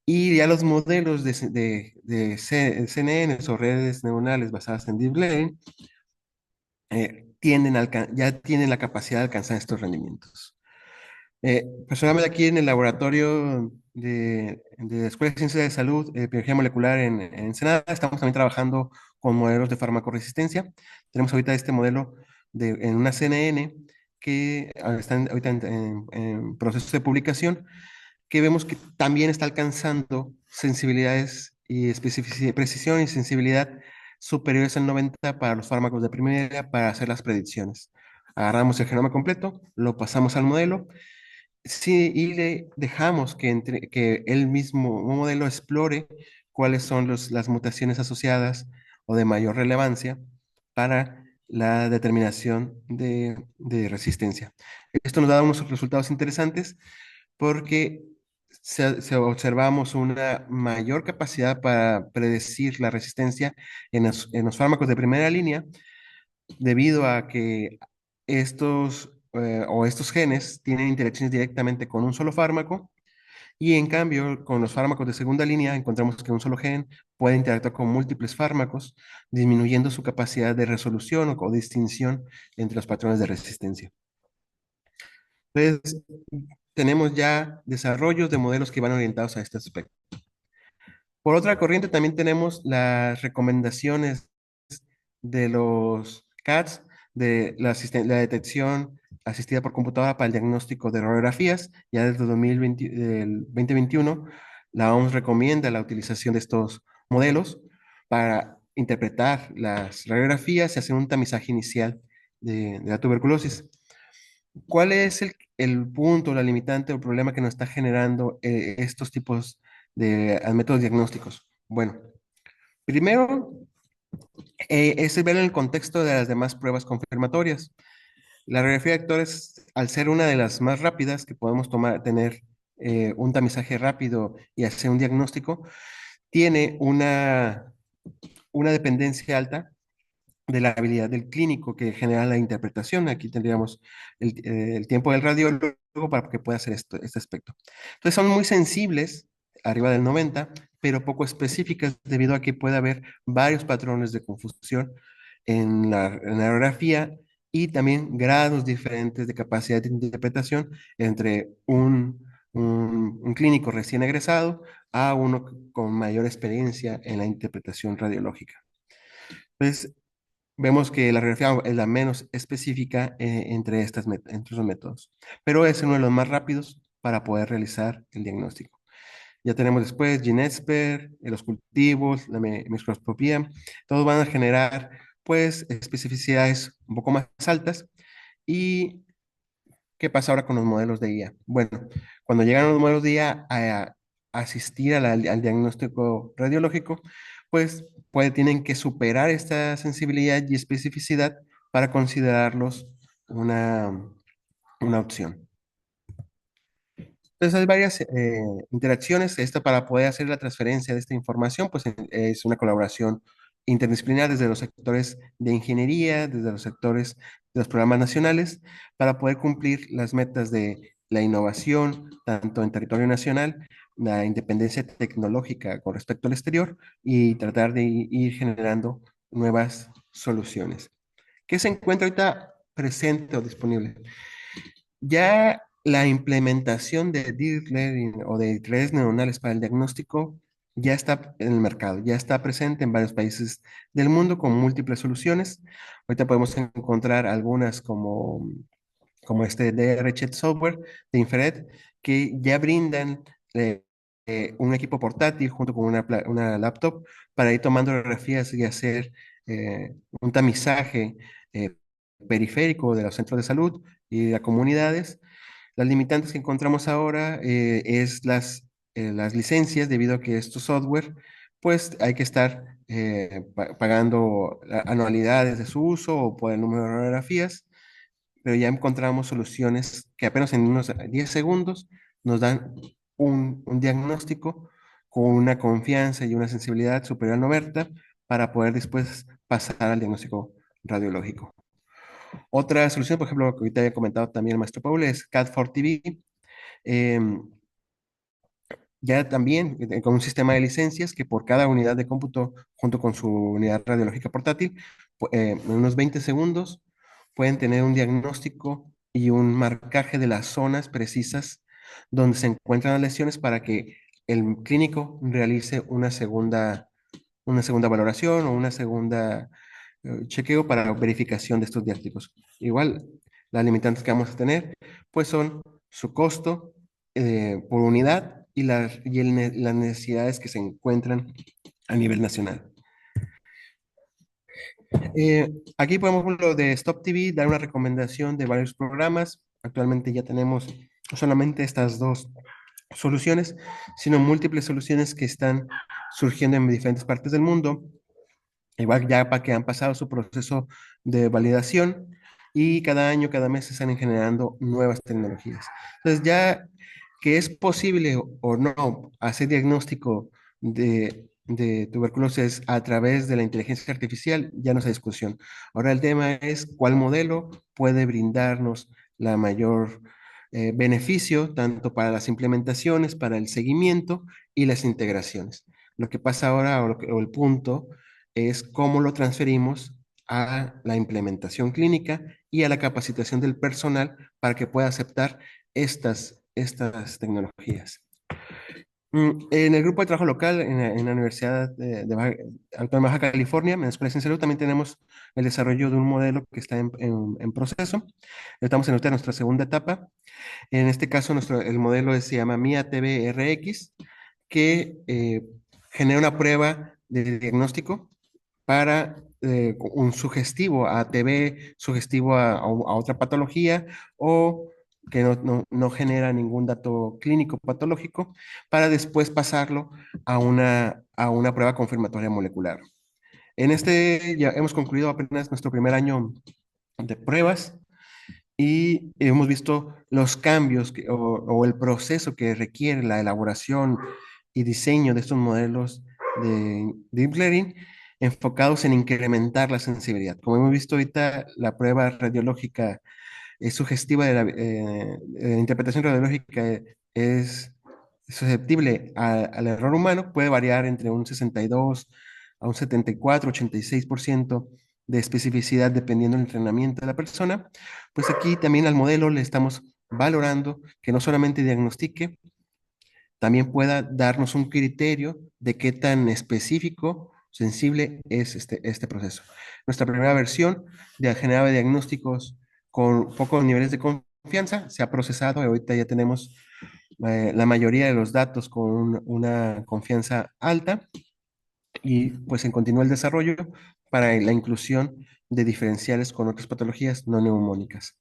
Speaker 4: y ya los modelos CNN o redes neuronales basadas en Deep Learning ya tienen la capacidad de alcanzar estos rendimientos. Personalmente aquí en el laboratorio de la Escuela de Ciencias de Salud, Biología Molecular en Ensenada, estamos también trabajando con modelos de farmacoresistencia. Tenemos ahorita este modelo en una CNN que está ahorita en proceso de publicación, que vemos que también está alcanzando sensibilidades y especificidad, precisión y sensibilidad superiores al 90 para los fármacos de primera para hacer las predicciones. Agarramos el genoma completo, lo pasamos al modelo. Sí, y le dejamos que el mismo modelo explore cuáles son las mutaciones asociadas o de mayor relevancia para la determinación de resistencia. Esto nos da unos resultados interesantes porque observamos una mayor capacidad para predecir la resistencia en los fármacos de primera línea debido a que estos genes tienen interacciones directamente con un solo fármaco y en cambio con los fármacos de segunda línea encontramos que un solo gen puede interactuar con múltiples fármacos, disminuyendo su capacidad de resolución o distinción entre los patrones de resistencia. Entonces, tenemos ya desarrollos de modelos que van orientados a este aspecto. Por otra corriente también tenemos las recomendaciones de los CATs, de la detección asistida por computadora para el diagnóstico de radiografías. Ya desde 2020, del 2021, la OMS recomienda la utilización de estos modelos para interpretar las radiografías y hacer un tamizaje inicial de la tuberculosis. ¿Cuál es el punto, la limitante o el problema que nos está generando estos tipos de métodos diagnósticos? Bueno, primero es ver en el contexto de las demás pruebas confirmatorias. La radiografía de actores, al ser una de las más rápidas que podemos tomar, tener un tamizaje rápido y hacer un diagnóstico, tiene una dependencia alta de la habilidad del clínico que genera la interpretación. Aquí tendríamos el tiempo del radiólogo para que pueda hacer este aspecto. Entonces son muy sensibles, arriba del 90, pero poco específicas debido a que puede haber varios patrones de confusión en la radiografía y también grados diferentes de capacidad de interpretación entre un clínico recién egresado a uno con mayor experiencia en la interpretación radiológica. Entonces, vemos que la radiografía es la menos específica entre esos métodos, pero es uno de los más rápidos para poder realizar el diagnóstico. Ya tenemos después GeneXpert, los cultivos, la microscopía, todos van a generar pues especificidades un poco más altas. ¿Y qué pasa ahora con los modelos de IA? Bueno, cuando llegan los modelos de IA a asistir al diagnóstico radiológico, pues tienen que superar esta sensibilidad y especificidad para considerarlos una, una opción. Entonces hay varias interacciones. Esta para poder hacer la transferencia de esta información, pues es una colaboración interdisciplinar desde los sectores de ingeniería, desde los sectores de los programas nacionales, para poder cumplir las metas de la innovación, tanto en territorio nacional, la independencia tecnológica con respecto al exterior y tratar de ir generando nuevas soluciones. ¿Qué se encuentra ahorita presente o disponible? Ya la implementación de Deep Learning o de redes neuronales para el diagnóstico ya está en el mercado, ya está presente en varios países del mundo con múltiples soluciones. Ahorita podemos encontrar algunas como este DRChat Software de Infrared que ya brindan un equipo portátil junto con una laptop para ir tomando radiografías y hacer un tamizaje eh, periférico de los centros de salud y de las comunidades. Las limitantes que encontramos ahora es las licencias, debido a que estos software, pues hay que estar pagando anualidades de su uso o por el número de radiografías, pero ya encontramos soluciones que apenas en unos 10 segundos nos dan un diagnóstico con una confianza y una sensibilidad superior al 90 para poder después pasar al diagnóstico radiológico. Otra solución, por ejemplo, que ahorita había comentado también el maestro Paul, es CAD4TV. Ya también con un sistema de licencias que por cada unidad de cómputo, junto con su unidad radiológica portátil, en unos 20 segundos pueden tener un diagnóstico y un marcaje de las zonas precisas donde se encuentran las lesiones para que el clínico realice una segunda valoración o una segunda chequeo para verificación de estos diagnósticos. Igual, las limitantes que vamos a tener, pues son su costo por unidad y las necesidades que se encuentran a nivel nacional. Aquí podemos, lo de Stop TV, dar una recomendación de varios programas. Actualmente ya tenemos no solamente estas dos soluciones, sino múltiples soluciones que están surgiendo en diferentes partes del mundo, igual ya para que han pasado su proceso de validación y cada año, cada mes se están generando nuevas tecnologías. Entonces ya que es posible o no hacer diagnóstico de tuberculosis a través de la inteligencia artificial, ya no es discusión. Ahora el tema es cuál modelo puede brindarnos la mayor beneficio, tanto para las implementaciones, para el seguimiento y las integraciones. Lo que pasa ahora, o el punto, es cómo lo transferimos a la implementación clínica y a la capacitación del personal para que pueda aceptar estas tecnologías. En el grupo de trabajo local, en la Universidad Autónoma de Baja California, en la Escuela de Ciencia de Salud, también tenemos el desarrollo de un modelo que está en proceso. Estamos en nuestra segunda etapa. En este caso, el modelo se llama MIA-TB-RX, que genera una prueba de diagnóstico para un sugestivo a TB, sugestivo a otra patología o que no genera ningún dato clínico patológico, para después pasarlo a una prueba confirmatoria molecular. Ya hemos concluido apenas nuestro primer año de pruebas y hemos visto los cambios o el proceso que requiere la elaboración y diseño de estos modelos de Deep Learning enfocados en incrementar la sensibilidad. Como hemos visto ahorita, la prueba radiológica es sugestiva la interpretación radiológica es susceptible al error humano, puede variar entre un 62 a un 74, 86% de especificidad dependiendo del entrenamiento de la persona. Pues aquí también al modelo le estamos valorando que no solamente diagnostique, también pueda darnos un criterio de qué tan específico, sensible es este proceso. Nuestra primera versión generaba diagnósticos con pocos niveles de confianza, se ha procesado y ahorita ya tenemos la mayoría de los datos con una confianza alta y pues en continúa el desarrollo para la inclusión de diferenciales con otras patologías no neumónicas.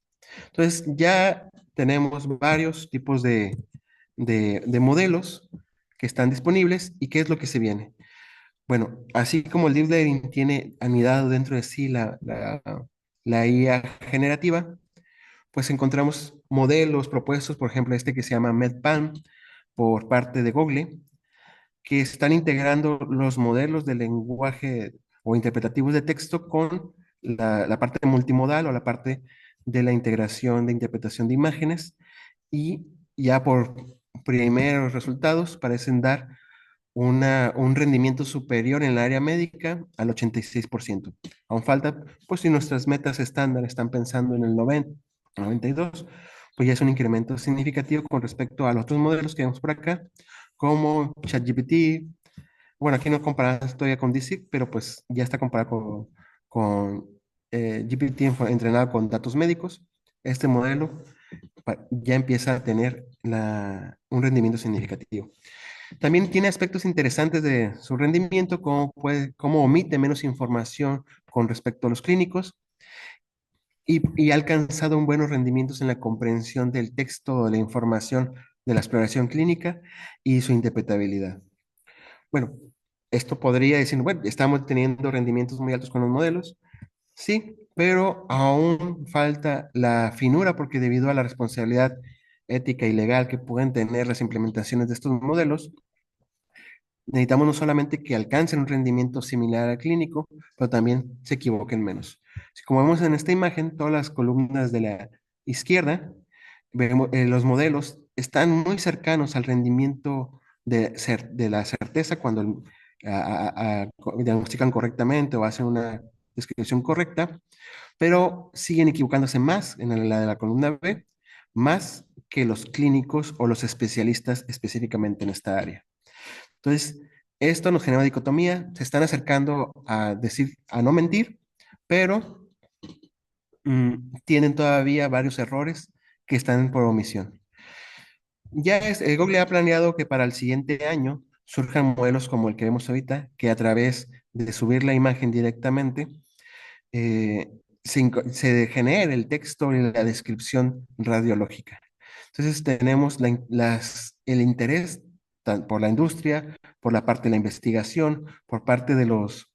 Speaker 4: Entonces ya tenemos varios tipos de modelos que están disponibles y qué es lo que se viene. Bueno, así como el Deep Learning tiene anidado dentro de sí la IA generativa, pues encontramos modelos propuestos, por ejemplo, este que se llama MedPAN por parte de Google, que están integrando los modelos de lenguaje o interpretativos de texto con la parte multimodal o la parte de la integración de interpretación de imágenes y ya por primeros resultados parecen dar un rendimiento superior en el área médica al 86%. Aún falta, pues si nuestras metas estándar están pensando en el 90, 92, pues ya es un incremento significativo con respecto a los otros modelos que vemos por acá, como ChatGPT. Bueno, aquí no comparado todavía con DeepSeek, pero pues ya está comparado con GPT entrenado con datos médicos. Este modelo ya empieza a tener un rendimiento significativo. También tiene aspectos interesantes de su rendimiento, como omite menos información con respecto a los clínicos y ha alcanzado un buenos rendimientos en la comprensión del texto o de la información de la exploración clínica y su interpretabilidad. Bueno, esto podría decir, bueno, estamos teniendo rendimientos muy altos con los modelos, sí, pero aún falta la finura porque debido a la responsabilidad ética y legal que pueden tener las implementaciones de estos modelos, necesitamos no solamente que alcancen un rendimiento similar al clínico, pero también se equivoquen menos. Como vemos en esta imagen, todas las columnas de la izquierda, vemos, los modelos están muy cercanos al rendimiento de la certeza cuando diagnostican correctamente o hacen una descripción correcta, pero siguen equivocándose más en la de la columna B, más que los clínicos o los especialistas específicamente en esta área. Entonces, esto nos genera dicotomía, se están acercando a decir, a no mentir, pero tienen todavía varios errores que están por omisión. Google ha planeado que para el siguiente año surjan modelos como el que vemos ahorita, que a través de subir la imagen directamente, se genere el texto y la descripción radiológica. Entonces tenemos el interés por la industria, por la parte de la investigación, por parte de los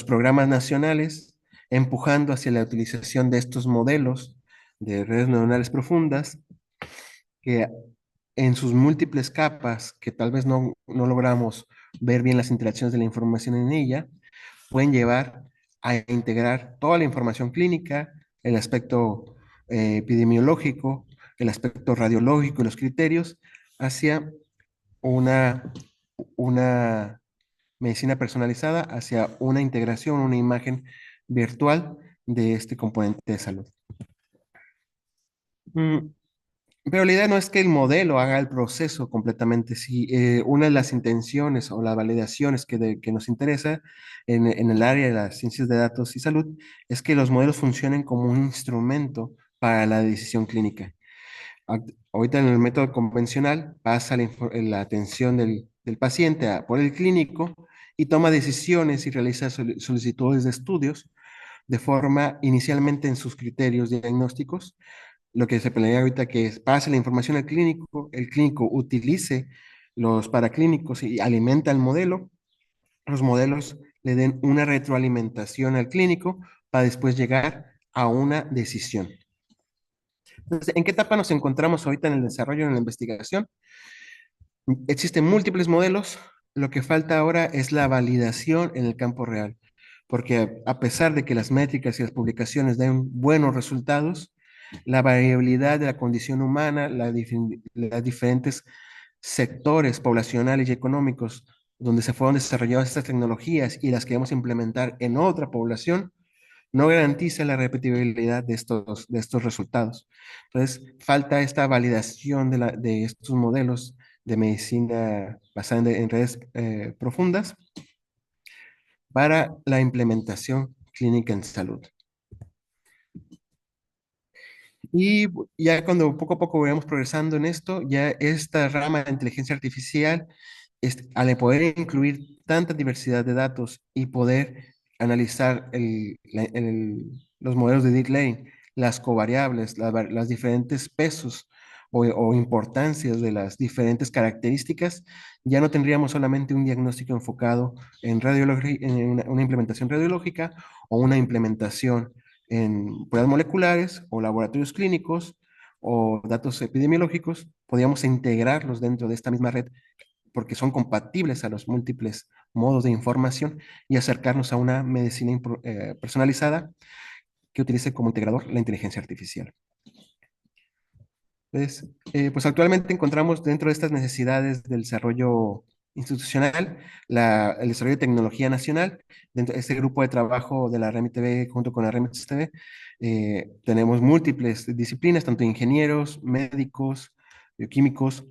Speaker 4: programas nacionales, empujando hacia la utilización de estos modelos de redes neuronales profundas, que en sus múltiples capas, que tal vez no logramos ver bien las interacciones de la información en ella, pueden llevar a integrar toda la información clínica, el aspecto epidemiológico, el aspecto radiológico y los criterios hacia una, una medicina personalizada, hacia una integración, una imagen virtual de este componente de salud. Pero la idea no es que el modelo haga el proceso completamente. Si una de las intenciones o las validaciones que nos interesa en el área de las ciencias de datos y salud es que los modelos funcionen como un instrumento para la decisión clínica. Ahorita en el método convencional pasa la atención del paciente por el clínico y toma decisiones y realiza solicitudes de estudios de forma inicialmente en sus criterios diagnósticos. Lo que se planea ahorita que es pase la información al clínico, el clínico utilice los paraclínicos y alimenta el modelo, los modelos le den una retroalimentación al clínico para después llegar a una decisión. Entonces, ¿en qué etapa nos encontramos ahorita en el desarrollo, en la investigación? Existen múltiples modelos, lo que falta ahora es la validación en el campo real, porque a pesar de que las métricas y las publicaciones den buenos resultados, la variabilidad de la condición humana, las diferentes sectores poblacionales y económicos donde se fueron desarrolladas estas tecnologías y las queremos implementar en otra población, no garantiza la repetibilidad de estos resultados. Entonces, falta esta validación de estos modelos de medicina basada en redes profundas para la implementación clínica en salud. Y ya cuando poco a poco vayamos progresando en esto, ya esta rama de inteligencia artificial, al poder incluir tanta diversidad de datos y poder analizar los modelos de deep learning, las covariables, las diferentes pesos o importancias de las diferentes características, ya no tendríamos solamente un diagnóstico enfocado en radiología, en una implementación radiológica o una implementación en pruebas moleculares o laboratorios clínicos o datos epidemiológicos, podríamos integrarlos dentro de esta misma red porque son compatibles a los múltiples modos de información y acercarnos a una medicina personalizada que utilice como integrador la inteligencia artificial. Entonces, pues actualmente encontramos dentro de estas necesidades del desarrollo institucional, el desarrollo de tecnología nacional. Dentro de este grupo de trabajo de la REMITV junto con la REMITV, tenemos múltiples disciplinas, tanto ingenieros, médicos, bioquímicos,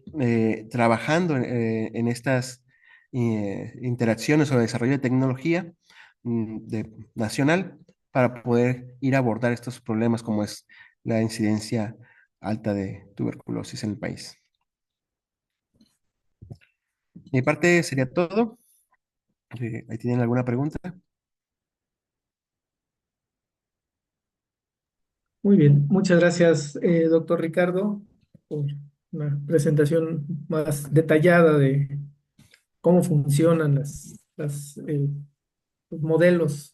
Speaker 4: trabajando en estas interacciones o desarrollo de tecnología nacional para poder ir a abordar estos problemas como es la incidencia alta de tuberculosis en el país. Mi parte sería todo. ¿Ahí tienen alguna pregunta?
Speaker 2: Muy bien, muchas gracias, doctor Ricardo, por una presentación más detallada de cómo funcionan los modelos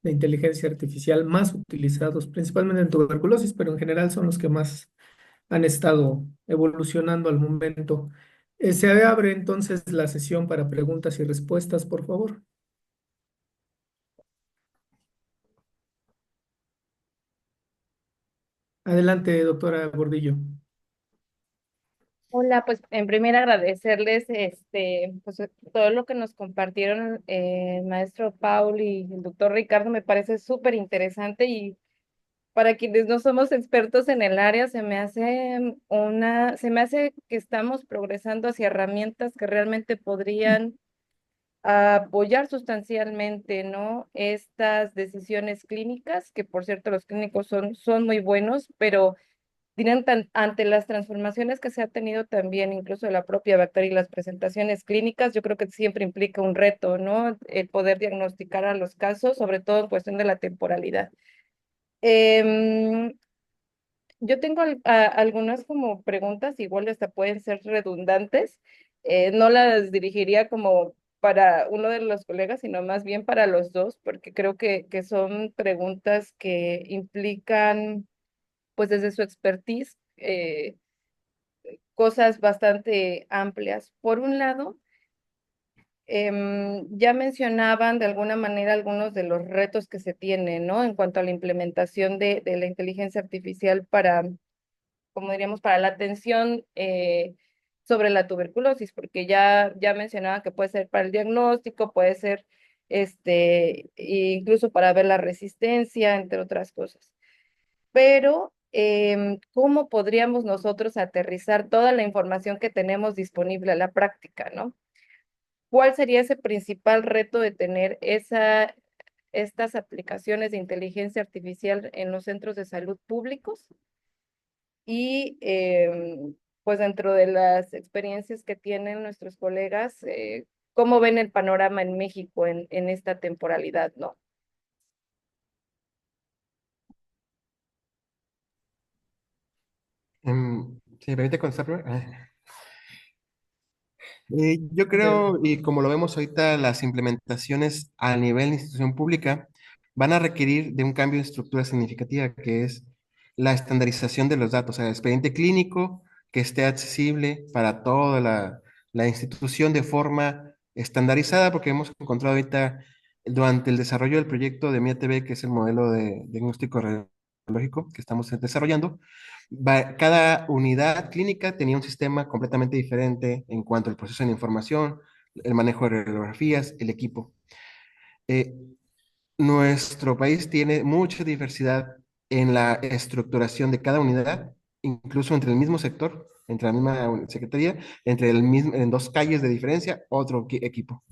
Speaker 2: de inteligencia artificial más utilizados, principalmente en tuberculosis, pero en general son los que más han estado evolucionando al momento. Se abre entonces la sesión para preguntas y respuestas, por favor. Adelante, doctora Gordillo.
Speaker 1: Hola, pues en primer agradecerles pues, todo lo que nos compartieron el maestro Paul y el doctor Ricardo, me parece súper interesante y para quienes no somos expertos en el área, se me hace que estamos progresando hacia herramientas que realmente podrían apoyar sustancialmente, ¿no? Estas decisiones clínicas, que por cierto los clínicos son muy buenos, pero dirán ante las transformaciones que se ha tenido también, incluso de la propia bacteria y las presentaciones clínicas, yo creo que siempre implica un reto, ¿no? El poder diagnosticar a los casos, sobre todo en cuestión de la temporalidad. Em, yo tengo algunas como preguntas, igual hasta pueden ser redundantes. No las dirigiría como para uno de los colegas, sino más bien para los dos, porque creo que son preguntas que implican, pues desde su expertise, cosas bastante amplias. Por un lado, ya mencionaban de alguna manera algunos de los retos que se tienen, ¿no? En cuanto a la implementación de la inteligencia artificial para, como diríamos, para la atención sobre la tuberculosis, porque ya mencionaba que puede ser para el diagnóstico, puede ser incluso para ver la resistencia, entre otras cosas. Pero ¿cómo podríamos nosotros aterrizar toda la información que tenemos disponible a la práctica, ¿no? ¿Cuál sería ese principal reto de tener estas aplicaciones de inteligencia artificial en los centros de salud públicos? Y pues dentro de las experiencias que tienen nuestros colegas, ¿cómo ven el panorama en México en esta temporalidad, ¿no?
Speaker 4: ¿Se me permite contestar primero? Yo
Speaker 2: Adelante.
Speaker 4: creo, y como lo vemos ahorita, las implementaciones a nivel de institución pública van a requerir de un cambio de estructura significativa, que es la estandarización de los datos, o sea, el expediente clínico que esté accesible para toda la institución de forma estandarizada, porque hemos encontrado ahorita, durante el desarrollo del proyecto de MIATB, que es el modelo de diagnóstico radiológico que estamos desarrollando, cada unidad clínica tenía un sistema completamente diferente en cuanto al proceso de la información, el manejo de radiografías, el equipo. Eh, Nuestro país tiene mucha diversidad en la estructuración de cada unidad, incluso entre el mismo sector, entre la misma secretaría, entre el mismo, en dos calles de diferencia, otro equipo.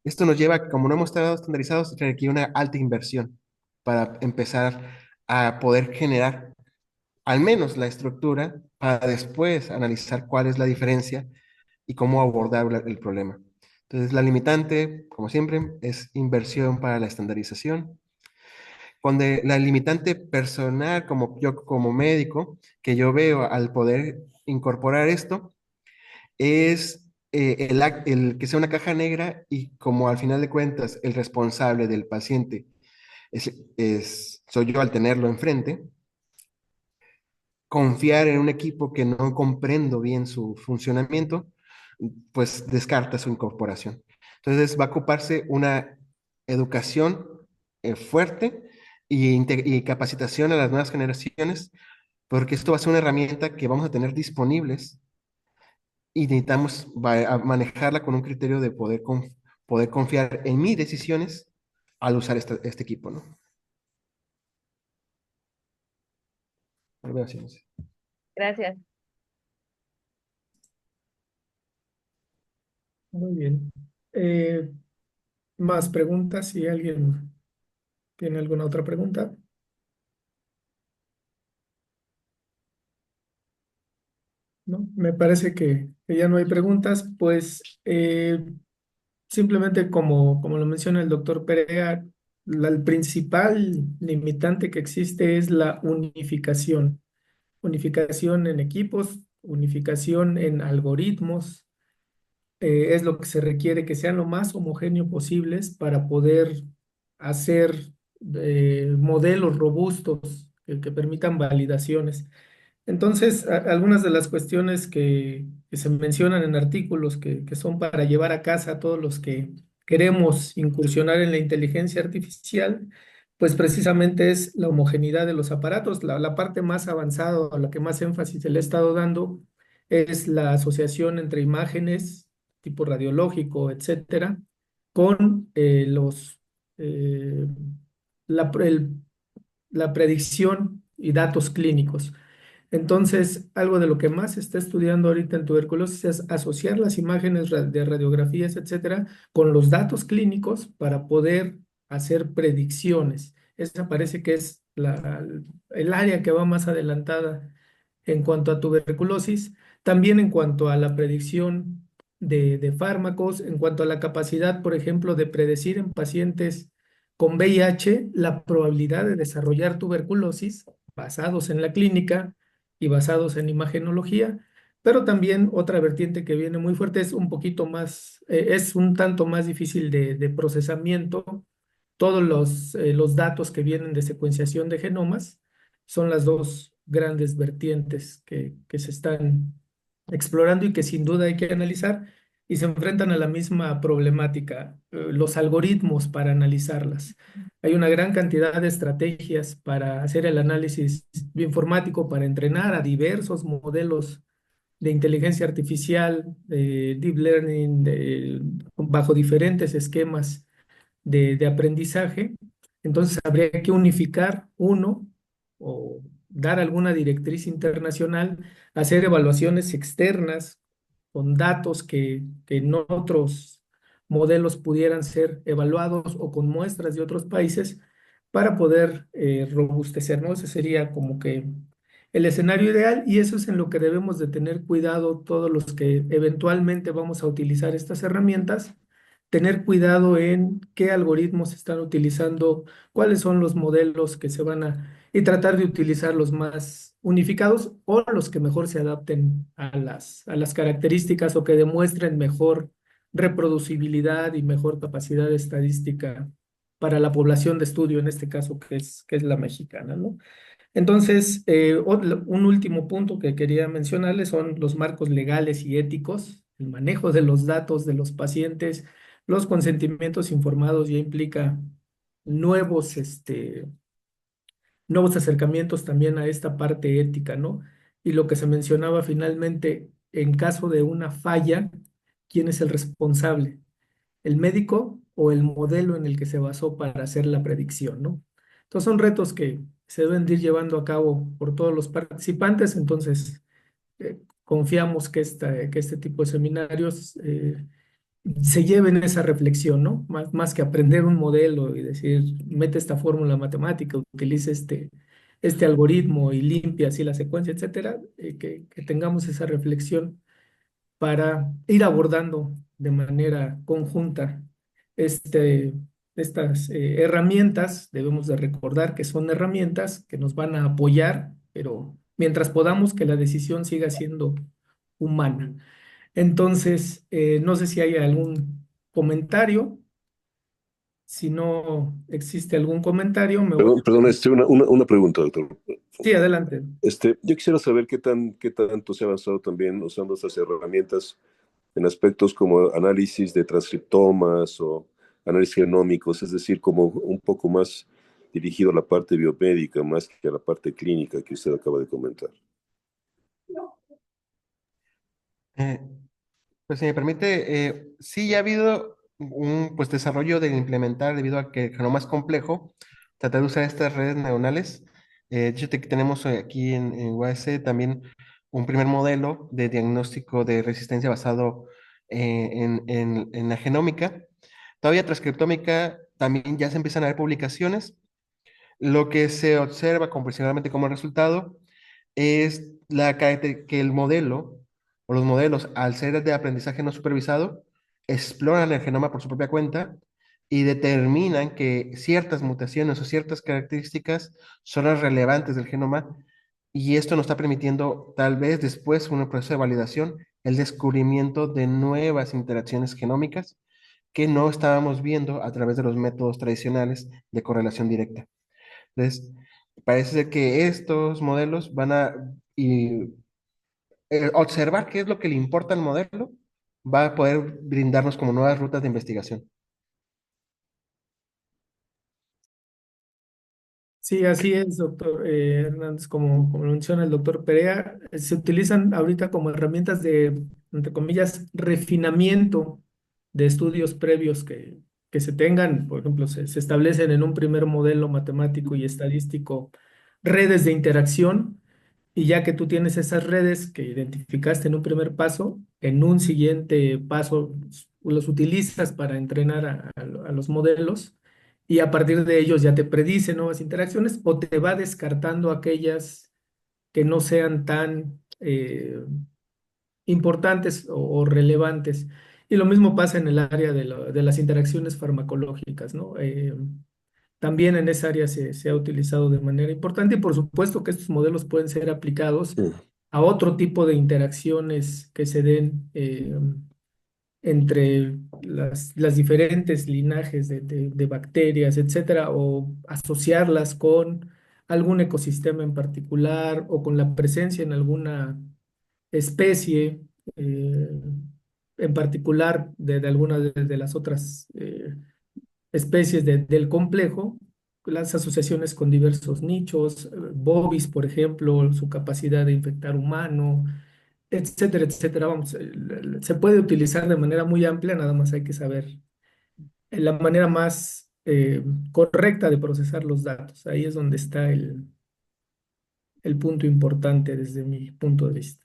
Speaker 4: Esto nos lleva, como no hemos estado estandarizados, requiere una alta inversión para empezar a poder generar al menos la estructura para después analizar cuál es la diferencia y cómo abordar el problema. Entonces, la limitante, como siempre, es inversión para la estandarización. Cuando la limitante personal, como yo como médico, que yo veo al poder incorporar esto, es el que sea una caja negra y como al final de cuentas el responsable del paciente soy yo al tenerlo enfrente, confiar en un equipo que no comprendo bien su funcionamiento, pues descarta su incorporación. Entonces va a ocuparse una educación fuerte y capacitación a las nuevas generaciones, porque esto va a ser una herramienta que vamos a tener disponibles y necesitamos a manejarla con un criterio de poder confiar en mis decisiones al usar este equipo, ¿no? Gracias.
Speaker 1: Gracias.
Speaker 2: Muy bien. Más preguntas, si alguien tiene alguna otra pregunta. ¿No? Me parece que ya no hay preguntas, pues simplemente como lo menciona el doctor Perea, el principal limitante que existe es la unificación. Unificación en equipos, unificación en algoritmos, es lo que se requiere, que sean lo más homogéneo posibles para poder hacer modelos robustos que permitan validaciones. Entonces, algunas de las cuestiones que se mencionan en artículos que son para llevar a casa a todos los que queremos incursionar en la inteligencia artificial, pues precisamente es la homogeneidad de los aparatos. La parte más avanzada, a la que más énfasis se le ha estado dando, es la asociación entre imágenes, tipo radiológico, etcétera, con eh, la, el- la predicción y datos clínicos. Entonces, algo de lo que más se está estudiando ahorita en tuberculosis es asociar las imágenes de radiografías, etcétera, con los datos clínicos para poder hacer predicciones. Esa parece que es el área que va más adelantada en cuanto a tuberculosis, también en cuanto a la predicción de fármacos, en cuanto a la capacidad, por ejemplo, de predecir en pacientes con VIH la probabilidad de desarrollar tuberculosis basados en la clínica y basados en imagenología, pero también otra vertiente que viene muy fuerte es un poquito más, es un tanto más difícil de procesamiento. Todos los datos que vienen de secuenciación de genomas son las dos grandes vertientes que se están explorando y que sin duda hay que analizar y se enfrentan a la misma problemática, los algoritmos para analizarlas. Hay una gran cantidad de estrategias para hacer el análisis bioinformático, para entrenar a diversos modelos de inteligencia artificial, de deep learning, bajo diferentes esquemas de aprendizaje. Entonces habría que unificar uno o dar alguna directriz internacional, hacer evaluaciones externas con datos que en otros modelos pudieran ser evaluados o con muestras de otros países para poder robustecer, ¿no? Ese sería como que el escenario ideal y eso es en lo que debemos de tener cuidado todos los que eventualmente vamos a utilizar estas herramientas, tener cuidado en qué algoritmos se están utilizando, cuáles son los modelos que se van a, y tratar de utilizar los más unificados o los que mejor se adapten a las características o que demuestren mejor reproducibilidad y mejor capacidad estadística para la población de estudio, en este caso, que es la mexicana, ¿no? Entonces, un último punto que quería mencionarles son los marcos legales y éticos, el manejo de los datos de los pacientes, los consentimientos informados ya implica nuevos, nuevos acercamientos también a esta parte ética, ¿no? Y lo que se mencionaba finalmente, en caso de una falla, ¿quién es el responsable? ¿El médico o el modelo en el que se basó para hacer la predicción, ¿no? Entonces son retos que se deben de ir llevando a cabo por todos los participantes, entonces confiamos que este tipo de seminarios se lleven esa reflexión, ¿no? Más que aprender un modelo y decir, mete esta fórmula matemática, utilice este algoritmo y limpia así la secuencia, etcétera, que tengamos esa reflexión para ir abordando de manera conjunta este, estas herramientas. Debemos de recordar que son herramientas que nos van a apoyar, pero mientras podamos que la decisión siga siendo humana. Entonces, no sé si hay algún comentario. Si no existe algún comentario, me voy.
Speaker 5: Perdón, una pregunta, doctor.
Speaker 2: Sí, adelante.
Speaker 5: Yo quisiera saber qué tanto se ha avanzado también usando estas herramientas en aspectos como análisis de transcriptomas o análisis genómicos, es decir, como un poco más dirigido a la parte biomédica más que a la parte clínica que usted acaba de comentar.
Speaker 4: Eh, pues si me permite, sí ya ha habido un pues, desarrollo de implementar debido a que el genoma es complejo, tratar de usar estas redes neuronales. De hecho, tenemos aquí en UAS también un primer modelo de diagnóstico de resistencia basado en la genómica. Todavía transcriptómica también ya se empiezan a ver publicaciones. Lo que se observa computacionalmente como resultado es que el modelo o los modelos, al ser de aprendizaje no supervisado, exploran el genoma por su propia cuenta y determinan que ciertas mutaciones o ciertas características son las relevantes del genoma y esto nos está permitiendo tal vez después, un proceso de validación, el descubrimiento de nuevas interacciones genómicas que no estábamos viendo a través de los métodos tradicionales de correlación directa. Entonces, parece ser que estos modelos van a observar qué es lo que le importa al modelo, va a poder brindarnos como nuevas rutas de investigación.
Speaker 2: Sí, así es, doctor Hernández, como lo menciona el doctor Perea, se utilizan ahorita como herramientas de, entre comillas, refinamiento de estudios previos que se tengan. Por ejemplo, se establecen en un primer modelo matemático y estadístico redes de interacción y ya que tú tienes esas redes que identificaste en un primer paso, en un siguiente paso los utilizas para entrenar a los modelos y a partir de ellos ya te predice nuevas interacciones o te va descartando aquellas que no sean tan importantes o relevantes. Y lo mismo pasa en el área de las interacciones farmacológicas, ¿no? También en esa área se ha utilizado de manera importante y por supuesto que estos modelos pueden ser aplicados
Speaker 5: Mm.
Speaker 2: a otro tipo de interacciones que se den entre las diferentes linajes de bacterias, etcétera, o asociarlas con algún ecosistema en particular o con la presencia en alguna especie eh, en particular de alguna de las otras especies del complejo, las asociaciones con diversos nichos, Bovis, por ejemplo, su capacidad de infectar humano, etcétera, etcétera. Vamos, se puede utilizar de manera muy amplia, nada más hay que saber la manera más correcta de procesar los datos. Ahí es donde está el punto importante desde mi punto de vista.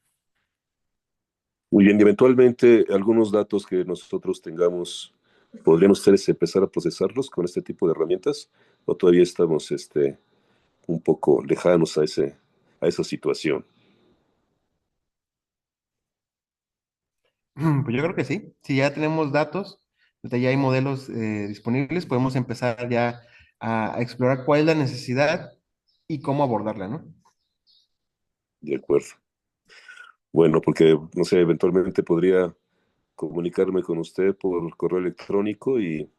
Speaker 5: Muy bien, y eventualmente algunos datos que nosotros tengamos, ¿podrían ustedes empezar a procesarlos con este tipo de herramientas? ¿O todavía estamos un poco lejanos a esa situación?
Speaker 4: Pues yo creo que sí. Si ya tenemos datos, ya hay modelos disponibles, podemos empezar ya a explorar cuál es la necesidad y cómo abordarla, ¿no?
Speaker 5: De acuerdo. Bueno, porque, no sé, eventualmente podría comunicarme con usted por correo electrónico y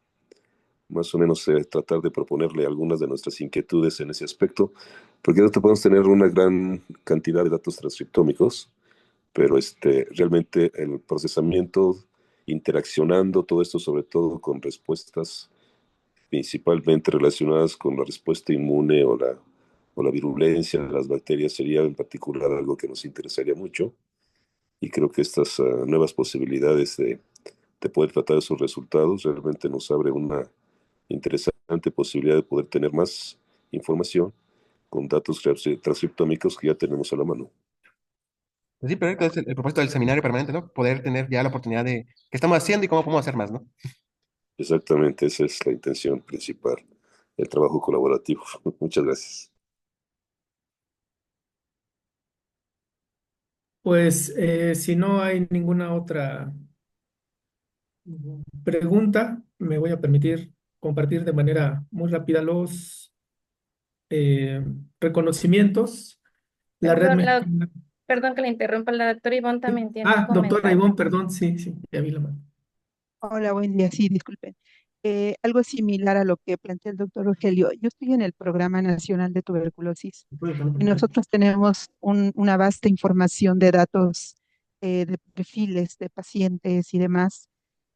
Speaker 5: más o menos tratar de proponerle algunas de nuestras inquietudes en ese aspecto, porque nosotros podemos tener una gran cantidad de datos transcriptómicos, pero realmente el procesamiento, interaccionando todo esto, sobre todo con respuestas principalmente relacionadas con la respuesta inmune o la virulencia de las bacterias, sería en particular algo que nos interesaría mucho. Y creo que estas nuevas posibilidades de poder tratar esos resultados realmente nos abre una interesante posibilidad de poder tener más información con datos transcriptómicos que ya tenemos a la mano.
Speaker 4: Pues sí, pero es el propósito del seminario permanente, ¿no? Poder tener ya la oportunidad de qué estamos haciendo y cómo podemos hacer más, ¿no?
Speaker 5: Exactamente, esa es la intención principal, el trabajo colaborativo. Muchas gracias.
Speaker 2: Pues si no hay ninguna otra pregunta, me voy a permitir compartir de manera muy rápida los eh, reconocimientos. La red
Speaker 1: Perdón,
Speaker 2: mexicana.
Speaker 1: perdón que le interrumpa, la doctora Ivonne también tiene un
Speaker 2: Doctora
Speaker 1: comentario.
Speaker 2: Ivonne, perdón, sí, sí, ya vi la mano.
Speaker 6: Hola, buen día. Sí, disculpen. Algo similar a lo que plantea el doctor Rogelio. Yo estoy en el Programa Nacional de Tuberculosis y nosotros tenemos una vasta información de datos, de perfiles de pacientes y demás.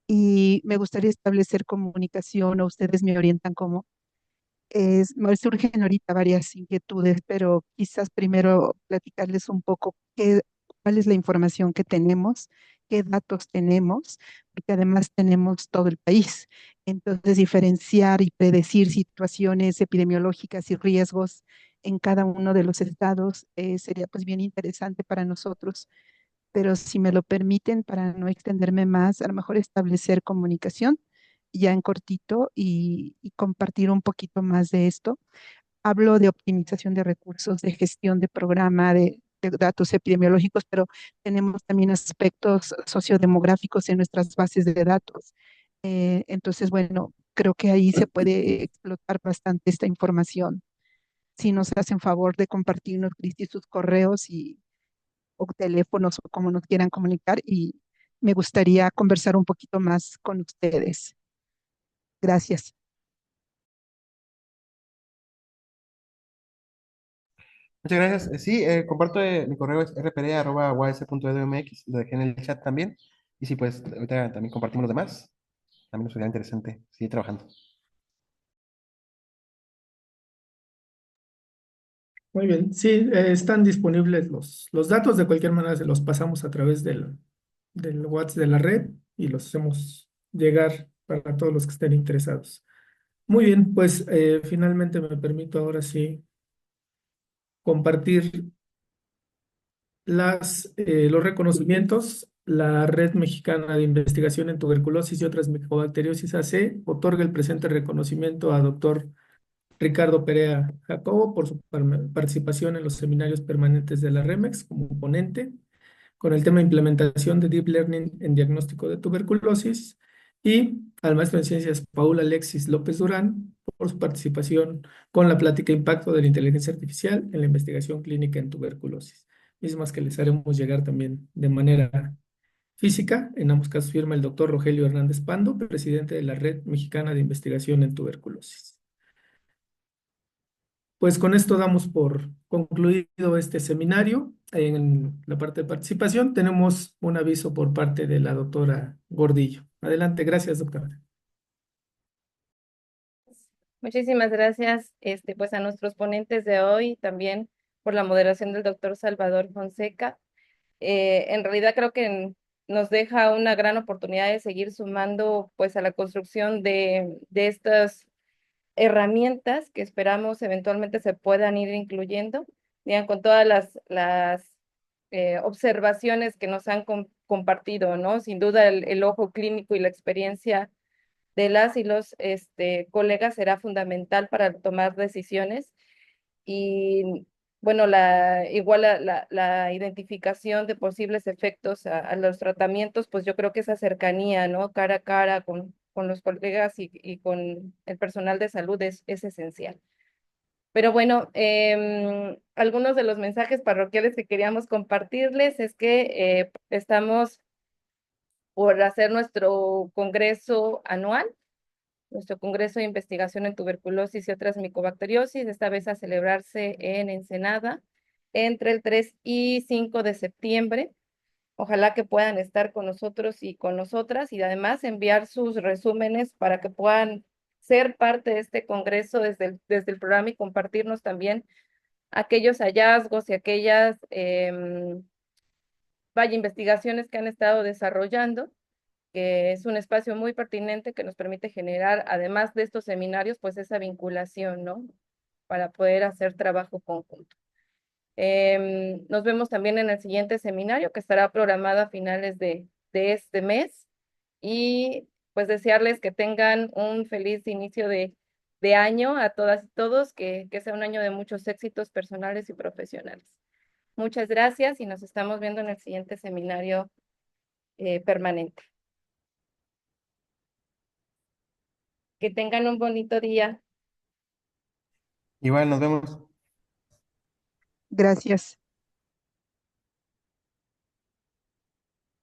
Speaker 6: Y me gustaría establecer comunicación o ustedes me orientan cómo. Me surgen ahorita varias inquietudes, pero quizás primero platicarles un poco cuál es la información que tenemos, qué datos tenemos, porque además tenemos todo el país. Entonces, diferenciar y predecir situaciones epidemiológicas y riesgos en cada uno de los estados sería pues bien interesante para nosotros. Pero si me lo permiten, para no extenderme más, a lo mejor establecer comunicación ya en cortito y compartir un poquito más de esto. Hablo de optimización de recursos, de gestión de programa, de datos epidemiológicos, pero tenemos también aspectos sociodemográficos en nuestras bases de datos. Entonces, bueno, creo que ahí se puede explotar bastante esta información. Si nos hacen favor de compartirnos, Cristi, sus correos o teléfonos o como nos quieran comunicar y me gustaría conversar un poquito más con ustedes. Gracias.
Speaker 4: Muchas gracias. Sí, comparto mi correo es rpd@uas.edu.mx, lo dejé en el chat también. Y sí, pues ahorita también compartimos los demás. También nos sería interesante seguir trabajando.
Speaker 2: Muy bien, sí, están disponibles los datos, de cualquier manera se los pasamos a través del WhatsApp de la red y los hacemos llegar para todos los que estén interesados. Muy bien, pues finalmente me permito ahora sí compartir los reconocimientos. La Red Mexicana de Investigación en Tuberculosis y otras Micobacteriosis AC otorga el presente reconocimiento a doctor Ricardo Perea Jacobo por su participación en los seminarios permanentes de la REMEX como ponente con el tema implementación de Deep Learning en diagnóstico de tuberculosis y al maestro en ciencias Paul Alexis López Durán por su participación con la plática Impacto de la Inteligencia Artificial en la investigación clínica en tuberculosis, mismas que les haremos llegar también de manera física. En ambos casos firma el doctor Rogelio Hernández Pando, presidente de la Red Mexicana de Investigación en Tuberculosis. Pues con esto damos por concluido este seminario. En la parte de participación tenemos un aviso por parte de la doctora Gordillo. Adelante, gracias, doctora.
Speaker 1: Muchísimas gracias, pues a nuestros ponentes de hoy, también por la moderación del doctor Salvador Fonseca. En realidad creo que nos deja una gran oportunidad de seguir sumando pues a la construcción de estas herramientas que esperamos eventualmente se puedan ir incluyendo digan, con todas las observaciones que nos han compartido, ¿no? Sin duda el ojo clínico y la experiencia de las y los colegas será fundamental para tomar decisiones y bueno, igual la identificación de posibles efectos a los tratamientos, pues yo creo que esa cercanía, ¿no? Cara a cara con los colegas y con el personal de salud es esencial. Pero bueno, algunos de los mensajes parroquiales que queríamos compartirles es que estamos por hacer nuestro congreso anual, nuestro Congreso de Investigación en Tuberculosis y otras micobacteriosis, esta vez a celebrarse en Ensenada entre el 3 y 5 de septiembre. Ojalá que puedan estar con nosotros y con nosotras y además enviar sus resúmenes para que puedan ser parte de este congreso desde el programa y compartirnos también aquellos hallazgos y aquellas investigaciones que han estado desarrollando, que es un espacio muy pertinente que nos permite generar, además de estos seminarios, pues esa vinculación, ¿no? Para poder hacer trabajo conjunto. Nos vemos también en el siguiente seminario que estará programado a finales de este mes y pues desearles que tengan un feliz inicio de año a todas y todos, que sea un año de muchos éxitos personales y profesionales. Muchas gracias y nos estamos viendo en el siguiente seminario permanente. Que tengan un bonito día.
Speaker 4: Igual nos vemos.
Speaker 6: Gracias.